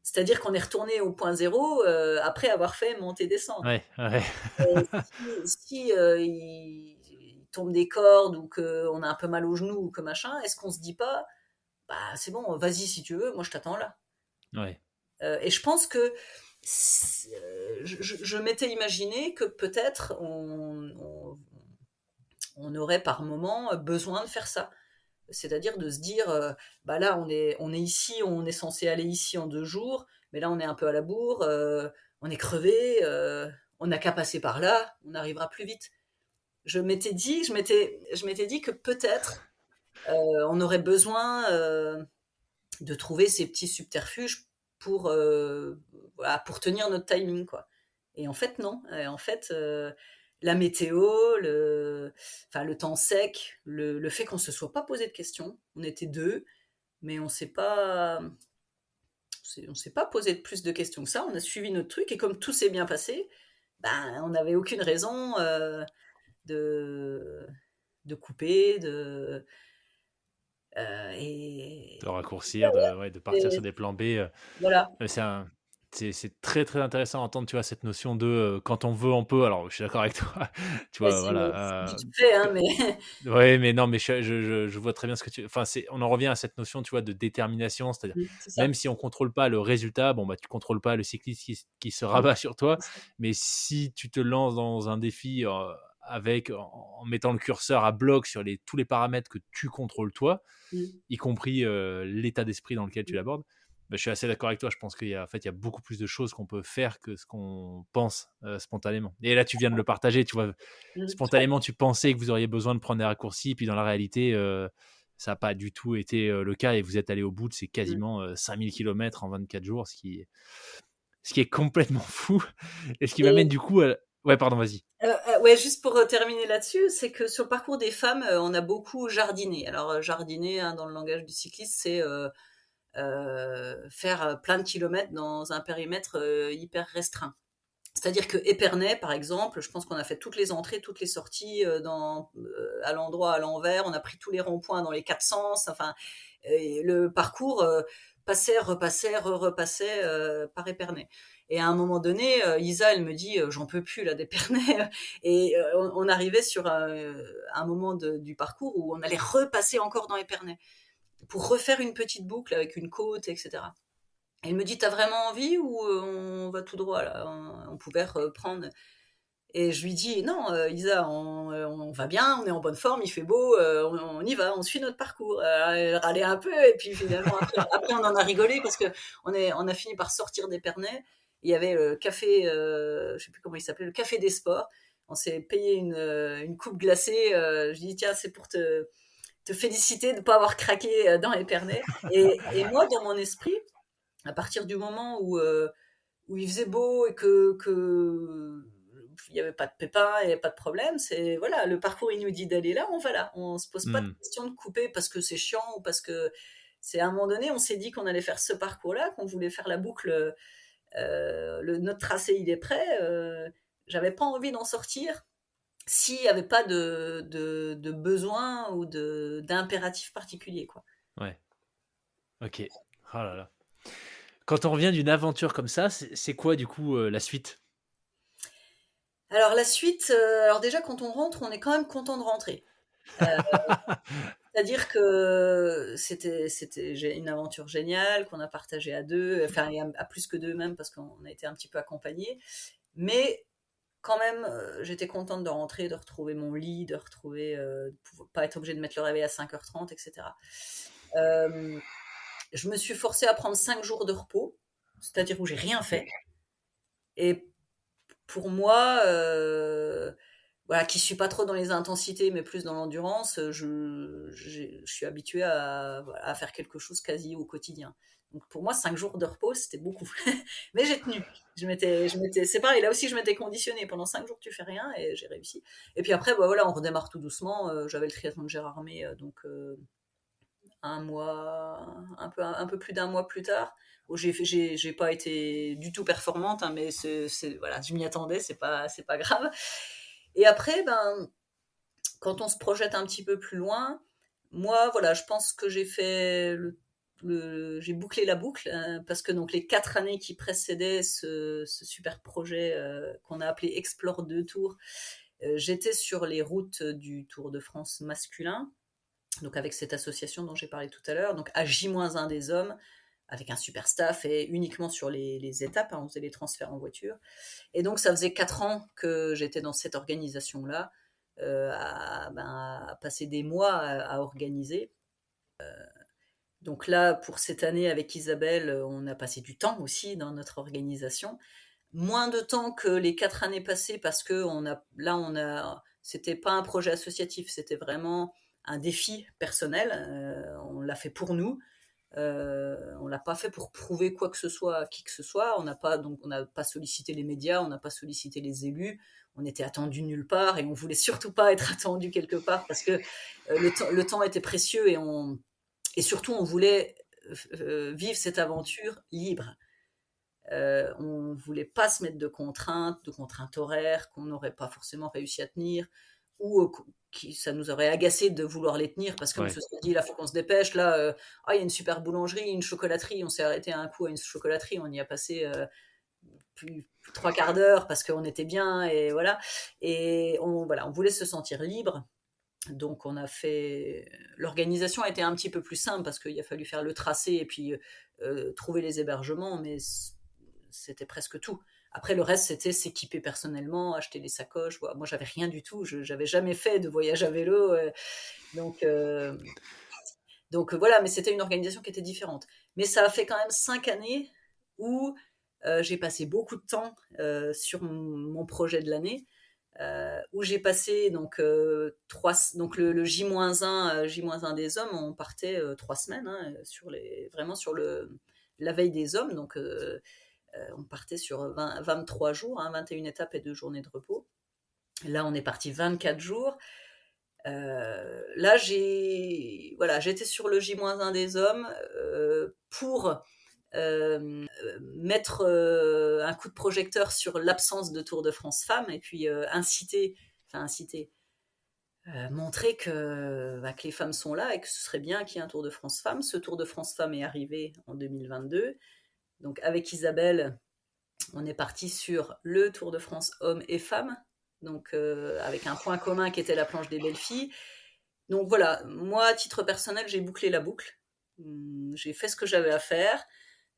C'est-à-dire qu'on est retourné au point zéro après avoir fait monter-descendre. Ouais. Ouais. Si il tombe des cordes ou qu'on a un peu mal au genou ou que machin, est-ce qu'on se dit pas, bah c'est bon, vas-y si tu veux, moi je t'attends là. Ouais. Et je pense que je m'étais imaginé que peut-être on aurait par moment besoin de faire ça. C'est-à-dire de se dire, bah là on est ici, on est censé aller ici en 2 jours, mais là on est un peu à la bourre, on est crevé, on n'a qu'à passer par là, on arrivera plus vite. Je m'étais dit que peut-être on aurait besoin de trouver ces petits subterfuges pour, voilà, pour tenir notre timing, quoi. Et en fait, non. En fait, la météo, enfin, le temps sec, le fait qu'on se soit pas posé de questions, on était deux, mais on s'est pas posé de plus de questions que ça. On a suivi notre truc et comme tout s'est bien passé, ben, on n'avait aucune raison de, de couper, et De raccourcir, de partir et sur des plans B. voilà. C'est un c'est très, très intéressant d'entendre, tu vois, cette notion de, quand on veut, on peut. Alors, je suis d'accord avec toi, tu Ouais, vois, c'est voilà, vite fait, hein, mais ouais, mais non, mais je vois très bien ce que tu enfin, on en revient à cette notion, tu vois, de détermination. C'est-à-dire, c'est même ça. si on contrôle pas le résultat, bon, bah, tu contrôles pas le cycliste qui se rabat sur toi, C'est ça. mais si tu te lances dans un défi, avec en mettant le curseur à bloc sur tous les paramètres que tu contrôles toi, Mm, y compris l'état d'esprit dans lequel tu mm, l'abordes, bah, je suis assez d'accord avec toi. Je pense qu'il y a beaucoup plus de choses qu'on peut faire que ce qu'on pense spontanément. Et là, tu viens de le partager, tu vois. mm. Spontanément, tu pensais que vous auriez besoin de prendre des raccourcis, puis dans la réalité, ça n'a pas du tout été le cas et vous êtes allé au bout de ces Mm. quasiment 5000 km en 24 jours, ce qui est complètement fou. Et ce qui m'amène Et du coup à... Ouais, pardon, vas-y. ouais, juste pour terminer là-dessus, c'est que sur le parcours des femmes, on a beaucoup jardiné. Alors, jardiner, hein, dans le langage du cycliste, c'est faire plein de kilomètres dans un périmètre hyper restreint. C'est-à-dire que Épernay, par exemple, je pense qu'on a fait toutes les entrées, toutes les sorties à l'endroit, à l'envers. On a pris tous les ronds-points dans les quatre sens. Enfin, le parcours passait, repassait, repassait par Épernay. Et à un moment donné, Isa, elle me dit, j'en peux plus là d'Épernay. Et on arrivait sur un moment du parcours où on allait repasser encore dans Épernay pour refaire une petite boucle avec une côte, etc. Elle me dit, t'as vraiment envie ou on va tout droit là, on pouvait reprendre. Et je lui dis, non, Isa, on va bien, on est en bonne forme, il fait beau, on y va, on suit notre parcours. Elle râlait un peu, et puis finalement, après on en a rigolé parce que on a fini par sortir d'Épernay. Il y avait le café, je sais plus comment il s'appelait, le café des sports. On s'est payé une coupe glacée. Je lui dis, tiens, c'est pour te féliciter de ne pas avoir craqué dans Épernay. Et moi, dans mon esprit, à partir du moment où il faisait beau et que il n'y avait pas de pépins, il n'y avait pas de problème, c'est voilà, le parcours il nous dit d'aller là, on va là. On se pose pas de question de couper parce que c'est chiant ou parce que c'est à un moment donné, on s'est dit qu'on allait faire ce parcours-là, qu'on voulait faire la boucle. Notre tracé il est prêt. J'avais pas envie d'en sortir s'il n'y avait pas de besoin ou d'impératif particulier, quoi. Ouais. Ok. Oh là là. Quand on revient d'une aventure comme ça, c'est quoi du coup la suite? Alors la suite, alors déjà quand on rentre, on est quand même content de rentrer. Euh, C'est-à-dire que c'était une aventure géniale qu'on a partagée à deux, enfin et à plus que deux même parce qu'on a été un petit peu accompagnés. Mais quand même, j'étais contente de rentrer, de retrouver mon lit, de retrouver, pas être obligée de mettre le réveil à 5h30, etc. Euh, je me suis forcée à prendre 5 jours de repos, c'est-à-dire où j'ai rien fait. Et pour moi, voilà, qui suis pas trop dans les intensités, mais plus dans l'endurance, je suis habituée à faire quelque chose quasi au quotidien. Donc pour moi, 5 jours de repos, c'était beaucoup. Mais j'ai tenu. C'est pareil, là aussi, je m'étais conditionnée. Pendant 5 jours, tu fais rien et j'ai réussi. Et puis après, bah voilà, on redémarre tout doucement. J'avais le triathlon de Gérardmer, donc un mois, un peu plus d'un mois plus tard, où j'ai pas été du tout performante, hein, mais voilà, je m'y attendais, c'est pas grave. Et après, ben, quand on se projette un petit peu plus loin, moi, voilà, je pense que j'ai fait j'ai bouclé la boucle, parce que donc les 4 années qui précédaient ce super projet qu'on a appelé Explore 2 Tours, j'étais sur les routes du Tour de France masculin, donc avec cette association dont j'ai parlé tout à l'heure, donc à J-1 des hommes, avec un super staff et uniquement sur les étapes, hein, on faisait les transferts en voiture. Et donc ça faisait 4 ans que j'étais dans cette organisation-là, à passer des mois à organiser. Donc là, pour cette année avec Isabelle, on a passé du temps aussi dans notre organisation. Moins de temps que les 4 années passées parce que c'était pas un projet associatif, c'était vraiment un défi personnel. On l'a fait pour nous. On l'a pas fait pour prouver quoi que ce soit à qui que ce soit. On n'a pas sollicité les médias, on n'a pas sollicité les élus. On était attendu nulle part et on voulait surtout pas être attendu quelque part parce que le temps était précieux et surtout on voulait vivre cette aventure libre. On voulait pas se mettre de contraintes horaires qu'on n'aurait pas forcément réussi à tenir, ou ça nous aurait agacé de vouloir les tenir parce qu'on se serait dit là faut qu'on se dépêche, là il y a une super boulangerie, une chocolaterie, on s'est arrêté un coup à une chocolaterie, on y a passé plus 3 quarts d'heure parce qu'on était bien et voilà, et on voulait se sentir libre. Donc l'organisation a été un petit peu plus simple parce qu'il a fallu faire le tracé et puis trouver les hébergements, mais c'était presque tout. Après, le reste, c'était s'équiper personnellement, acheter des sacoches. Moi, j'avais rien du tout. J'avais jamais fait de voyage à vélo. Donc, voilà, mais c'était une organisation qui était différente. Mais ça a fait quand même 5 années où j'ai passé beaucoup de temps sur mon projet de l'année. Où j'ai passé donc donc le J-1, J-1 des hommes, on partait 3 semaines, hein, vraiment sur la veille des hommes, donc on partait sur 23 jours, hein, 21 étapes et 2 journées de repos. Là, on est parti 24 jours. Là, j'étais sur le J-1 des hommes pour mettre un coup de projecteur sur l'absence de Tour de France femmes et puis montrer que les femmes sont là et que ce serait bien qu'il y ait un Tour de France femmes. Ce Tour de France femmes est arrivé en 2022. Donc avec Isabelle, on est parti sur le Tour de France hommes et femmes, donc avec un point commun qui était la planche des belles filles. Donc voilà, moi à titre personnel, j'ai bouclé la boucle. J'ai fait ce que j'avais à faire.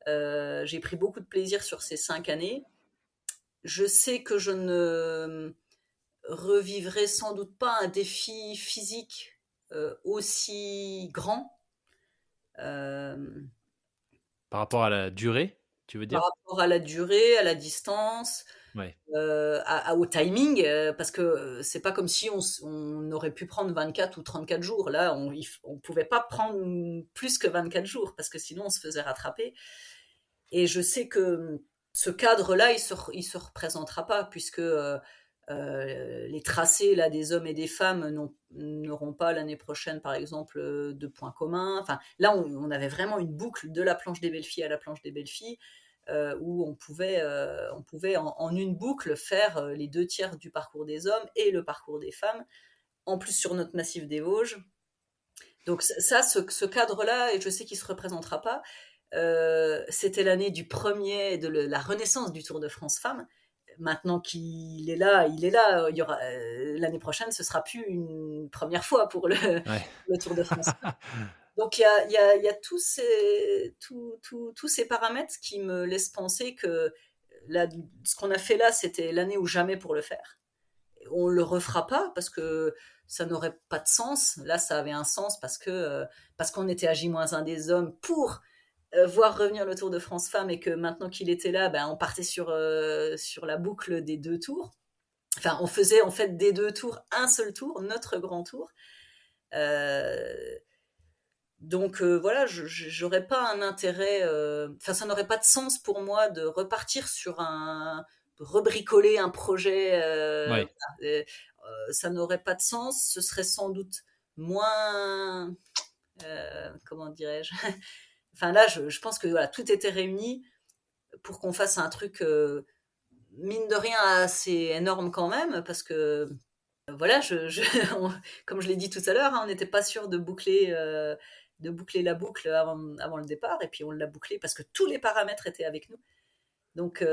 J'ai pris beaucoup de plaisir sur ces 5 années. Je sais que je ne revivrai sans doute pas un défi physique aussi grand. Euh, Par rapport à la durée, tu veux Par dire? rapport à la durée, à la distance, Ouais. au timing, parce que c'est pas comme si on aurait pu prendre 24 ou 34 jours. Là, on pouvait pas prendre plus que 24 jours, parce que sinon on se faisait rattraper. Et je sais que ce cadre-là, il se représentera pas, puisque les tracés là, des hommes et des femmes n'auront pas l'année prochaine, par exemple, de points communs. Enfin, là, on avait vraiment une boucle de la planche des belles filles à la planche des belles filles, où on pouvait en une boucle faire les 2 tiers du parcours des hommes et le parcours des femmes, en plus sur notre massif des Vosges. Donc ça, ce cadre-là, et je sais qu'il ne se représentera pas, c'était l'année de la renaissance du Tour de France Femmes. Maintenant qu'il est là, il est là. Il y aura, l'année prochaine, ce sera plus une première fois pour Ouais. le Tour de France. Donc il y a tous ces paramètres qui me laissent penser que là, ce qu'on a fait là, c'était l'année ou jamais pour le faire. On le refera pas parce que ça n'aurait pas de sens. Là, ça avait un sens parce qu'on était à J-1 des hommes pour voir revenir le Tour de France femmes et que maintenant qu'il était là, ben, on partait sur la boucle des 2 tours. Enfin, on faisait en fait des 2 tours un seul tour, notre grand tour. Euh, donc voilà, j'aurais pas un intérêt, enfin ça n'aurait pas de sens pour moi de repartir de rebricoler un projet. Ouais. Ça n'aurait pas de sens. Ce serait sans doute moins, comment dirais-je. Enfin là, je pense que voilà, tout était réuni pour qu'on fasse un truc mine de rien assez énorme quand même, parce que voilà, comme je l'ai dit tout à l'heure, hein, on n'était pas sûr de boucler la boucle avant le départ, et puis on l'a bouclé parce que tous les paramètres étaient avec nous. Donc,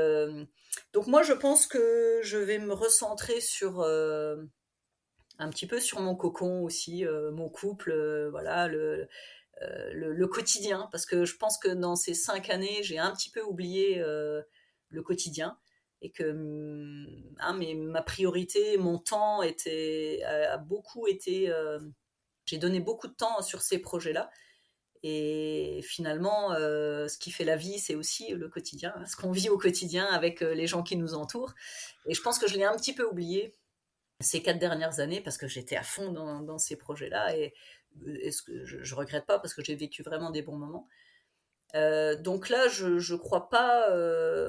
donc moi, je pense que je vais me recentrer sur un petit peu sur mon cocon aussi, mon couple, voilà, le quotidien, parce que je pense que dans ces 5 années, j'ai un petit peu oublié le quotidien et que ma priorité, mon temps a beaucoup été. J'ai donné beaucoup de temps sur ces projets-là. Et finalement, ce qui fait la vie, c'est aussi le quotidien, ce qu'on vit au quotidien avec les gens qui nous entourent. Et je pense que je l'ai un petit peu oublié ces 4 dernières années parce que j'étais à fond dans ces projets-là et ce que je regrette pas parce que j'ai vécu vraiment des bons moments. Donc là, je crois pas,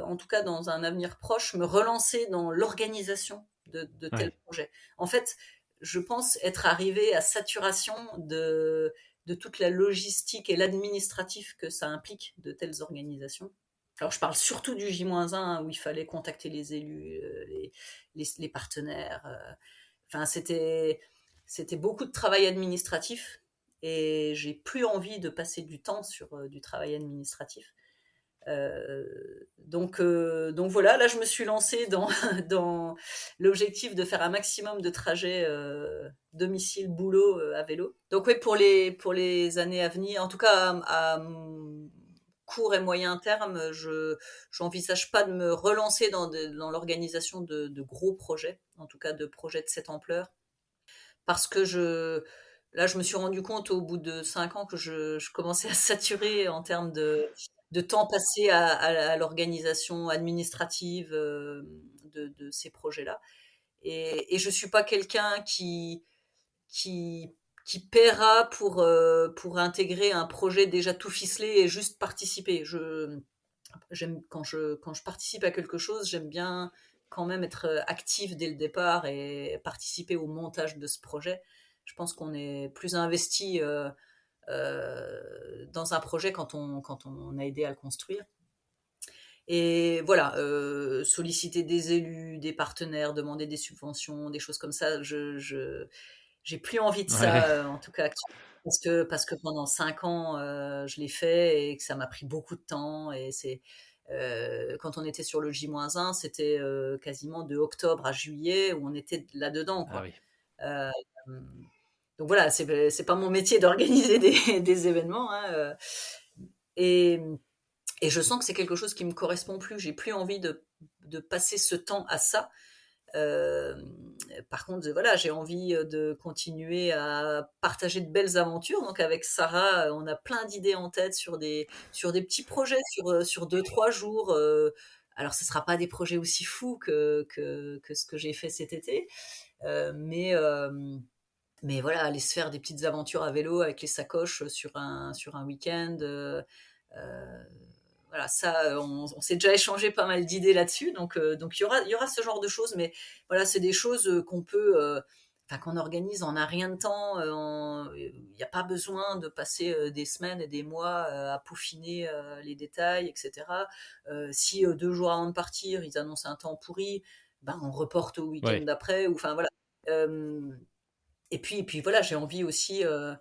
en tout cas dans un avenir proche, me relancer dans l'organisation de tels Ouais. projets. En fait, je pense être arrivée à saturation de toute la logistique et l'administratif que ça implique de telles organisations. Alors je parle surtout du J-1 où il fallait contacter les élus, les partenaires. Enfin, c'était beaucoup de travail administratif et j'ai plus envie de passer du temps sur du travail administratif. Donc voilà, là je me suis lancée dans l'objectif de faire un maximum de trajets domicile-boulot à vélo. Donc oui, pour les années à venir, en tout cas à court et moyen terme, je n'envisage pas de me relancer dans l'organisation de gros projets, en tout cas de projets de cette ampleur, parce que là, je me suis rendu compte au bout de 5 ans que je commençais à saturer en termes de temps passé à l'organisation administrative de ces projets-là. Et je suis pas quelqu'un qui, qui paiera pour intégrer un projet déjà tout ficelé et juste participer. Quand je participe à quelque chose, j'aime bien quand même être active dès le départ et participer au montage de ce projet. Je pense qu'on est plus investi dans un projet quand on a aidé à le construire. Et voilà, solliciter des élus, des partenaires, demander des subventions, des choses comme ça, j'ai plus envie de Ouais. ça, en tout cas actuellement, parce que pendant 5 ans, je l'ai fait et que ça m'a pris beaucoup de temps. Et quand on était sur le J-1, c'était quasiment de octobre à juillet où on était là-dedans, Ah quoi. oui. Euh, donc voilà, c'est pas mon métier d'organiser des événements, hein, et, et je sens que c'est quelque chose qui me correspond plus. J'ai plus envie de passer ce temps à ça. Euh, Par contre, voilà, j'ai envie de continuer à partager de belles aventures. Donc avec Sarah, on a plein d'idées en tête sur des petits projets, sur 2, 3 jours. Alors, ce ne sera pas des projets aussi fous que ce que j'ai fait cet été, mais voilà, aller se faire des petites aventures à vélo avec les sacoches sur un week-end. Euh, voilà, ça, on s'est déjà échangé pas mal d'idées là-dessus, donc il y aura ce genre de choses, mais voilà, c'est des choses qu'on organise en un rien de temps. Il n'y a pas besoin de passer des semaines et des mois à peaufiner les détails, etc. Si 2 jours avant de partir, ils annoncent un temps pourri, ben on reporte au week-end Ouais. d'après, ou enfin voilà. Euh, et puis voilà, j'ai envie aussi euh,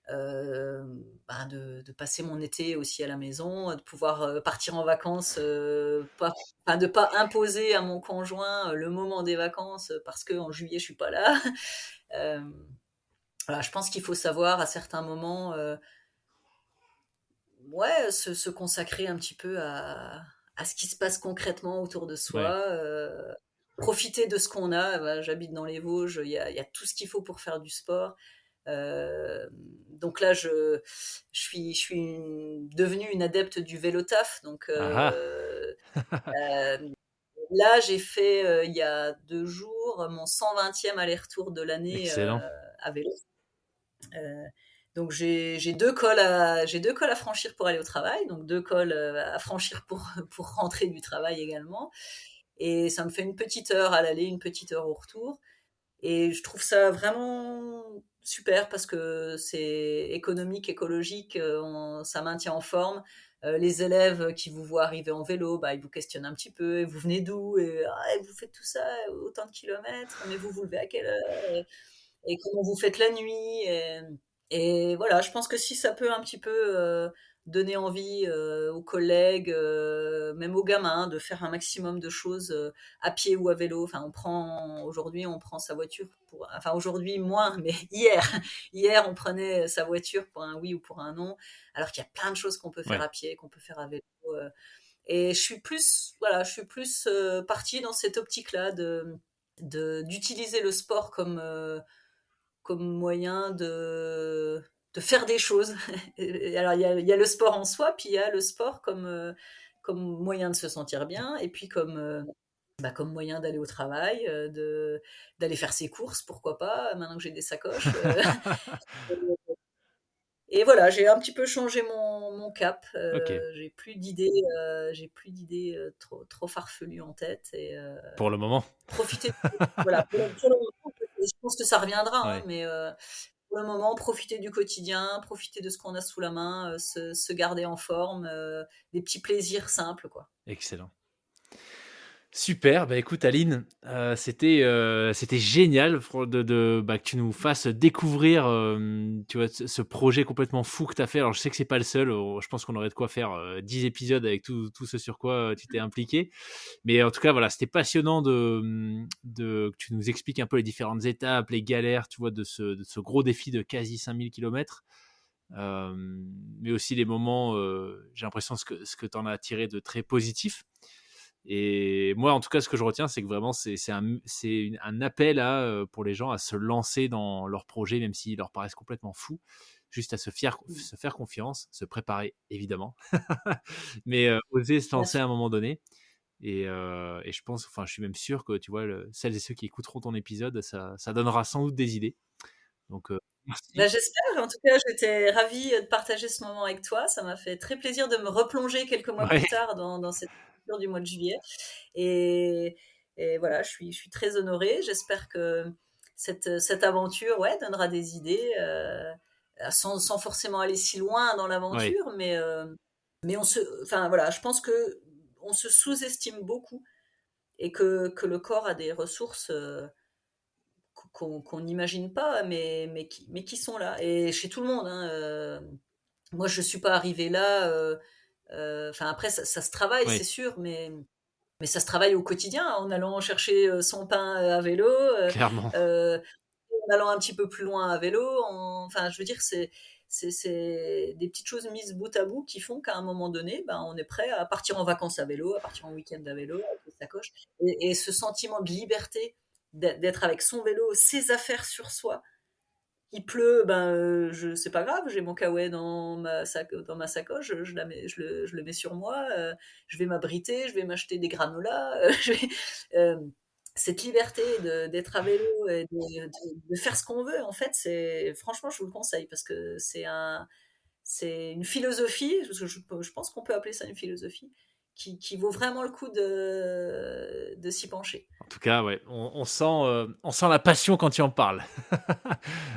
de passer mon été aussi à la maison, de pouvoir partir en vacances, de pas imposer à mon conjoint le moment des vacances parce qu'en juillet je suis pas là. Euh, voilà, je pense qu'il faut savoir à certains moments, ouais, se consacrer un petit peu à ce qui se passe concrètement autour de Ouais. soi. Profiter de ce qu'on a. Voilà, j'habite dans les Vosges, il y a tout ce qu'il faut pour faire du sport. Donc là, je suis devenue une adepte du vélo taf. Donc Ah euh, là, j'ai fait il y a 2 jours mon 120e aller-retour de l'année excellent. à vélo. Euh, donc j'ai deux cols à franchir pour aller au travail, donc 2 cols à franchir pour rentrer du travail également. Et ça me fait une petite heure à l'aller, une petite heure au retour. Et je trouve ça vraiment super parce que c'est économique, écologique, ça maintient en forme. Les élèves qui vous voient arriver en vélo, bah, ils vous questionnent un petit peu. Et vous venez d'où? Et vous faites tout ça, autant de kilomètres, mais vous vous levez à quelle heure? Et comment vous faites la nuit? Et voilà, je pense que si ça peut un petit peu donner envie aux collègues, même aux gamins, de faire un maximum de choses à pied ou à vélo. Enfin, aujourd'hui, on prend sa voiture enfin aujourd'hui moins, mais hier, on prenait sa voiture pour un oui ou pour un non, alors qu'il y a plein de choses qu'on peut faire Ouais. à pied, qu'on peut faire à vélo. Et je suis plus partie dans cette optique-là d'utiliser le sport comme moyen de faire des choses. Alors, il y a le sport en soi, puis il y a le sport comme moyen de se sentir bien, et puis comme moyen d'aller au travail, d'aller faire ses courses, pourquoi pas, maintenant que j'ai des sacoches. Et voilà, j'ai un petit peu changé mon cap. Ok. J'ai plus d'idées trop, trop farfelues en tête. Et Pour le moment. profiter. Voilà, pour le moment, je pense que ça reviendra, hein, Ouais. mais pour le moment, profiter du quotidien, profiter de ce qu'on a sous la main, se garder en forme, des petits plaisirs simples, quoi. Excellent. Super, bah écoute Aline, c'était génial que tu nous fasses découvrir tu vois, ce projet complètement fou que tu as fait. Alors je sais que c'est pas le seul, je pense qu'on aurait de quoi faire 10 épisodes avec tout ce sur quoi tu t'es impliqué. Mais en tout cas, voilà, c'était passionnant que tu nous expliques un peu les différentes étapes, les galères, tu vois, de ce gros défi de quasi 5000 km. Mais aussi les moments, j'ai l'impression, ce que tu en as tiré de très positif. Et moi, en tout cas, ce que je retiens, c'est que vraiment, c'est un appel pour les gens à se lancer dans leurs projets, même s'ils leur paraissent complètement fous, juste à Mm. se faire confiance, se préparer, évidemment, mais oser se Bien lancer à sûr. un moment donné. Et je pense, enfin, je suis même sûr que, tu vois, celles et ceux qui écouteront ton épisode, ça donnera sans doute des idées. Donc, Bah, merci. j'espère. En tout cas, j'étais ravie de partager ce moment avec toi. Ça m'a fait très plaisir de me replonger quelques mois Ouais, plus tard dans cette aventure du mois de juillet. Et, et voilà, je suis très honorée. J'espère que cette aventure, ouais, donnera des idées sans forcément aller si loin dans Oui. l'aventure, mais voilà, je pense que on se sous-estime beaucoup et que le corps a des ressources qu'on n'imagine pas, mais qui sont là. Et chez tout le monde, hein, moi, je suis pas arrivée là. Enfin, après, ça se travaille, c'est Oui, sûr, mais ça se travaille au quotidien, en allant chercher son pain à vélo, clairement. euh, en allant un petit peu plus loin à vélo. Enfin, je veux dire, c'est des petites choses mises bout à bout qui font qu'à un moment donné, ben, on est prêt à partir en vacances à vélo, à partir en week-end à vélo, avec les sacoches. Et ce sentiment de liberté, d'être avec son vélo, ses affaires sur soi. Il pleut, ben, c'est pas grave, j'ai mon kawaii dans ma sacoche, je le mets sur moi, je vais m'abriter, je vais m'acheter des granolas, euh, cette liberté d'être à vélo et de faire ce qu'on veut, en fait, franchement, je vous le conseille parce que c'est une philosophie, je pense qu'on peut appeler ça une philosophie, qui vaut vraiment le coup de s'y pencher. En tout cas, ouais, on sent la passion quand tu en parles.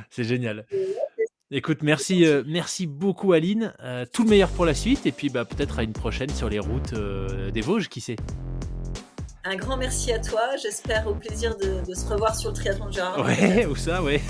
C'est génial. Écoute, C'est gentil. merci beaucoup Aline, tout le meilleur pour la suite et puis, bah, peut-être à une prochaine sur les routes, des Vosges, qui sait? Un grand merci à toi. J'espère au plaisir de se revoir sur le triathlon de Gérardmer Ouais, peut-être. ou ça, ouais.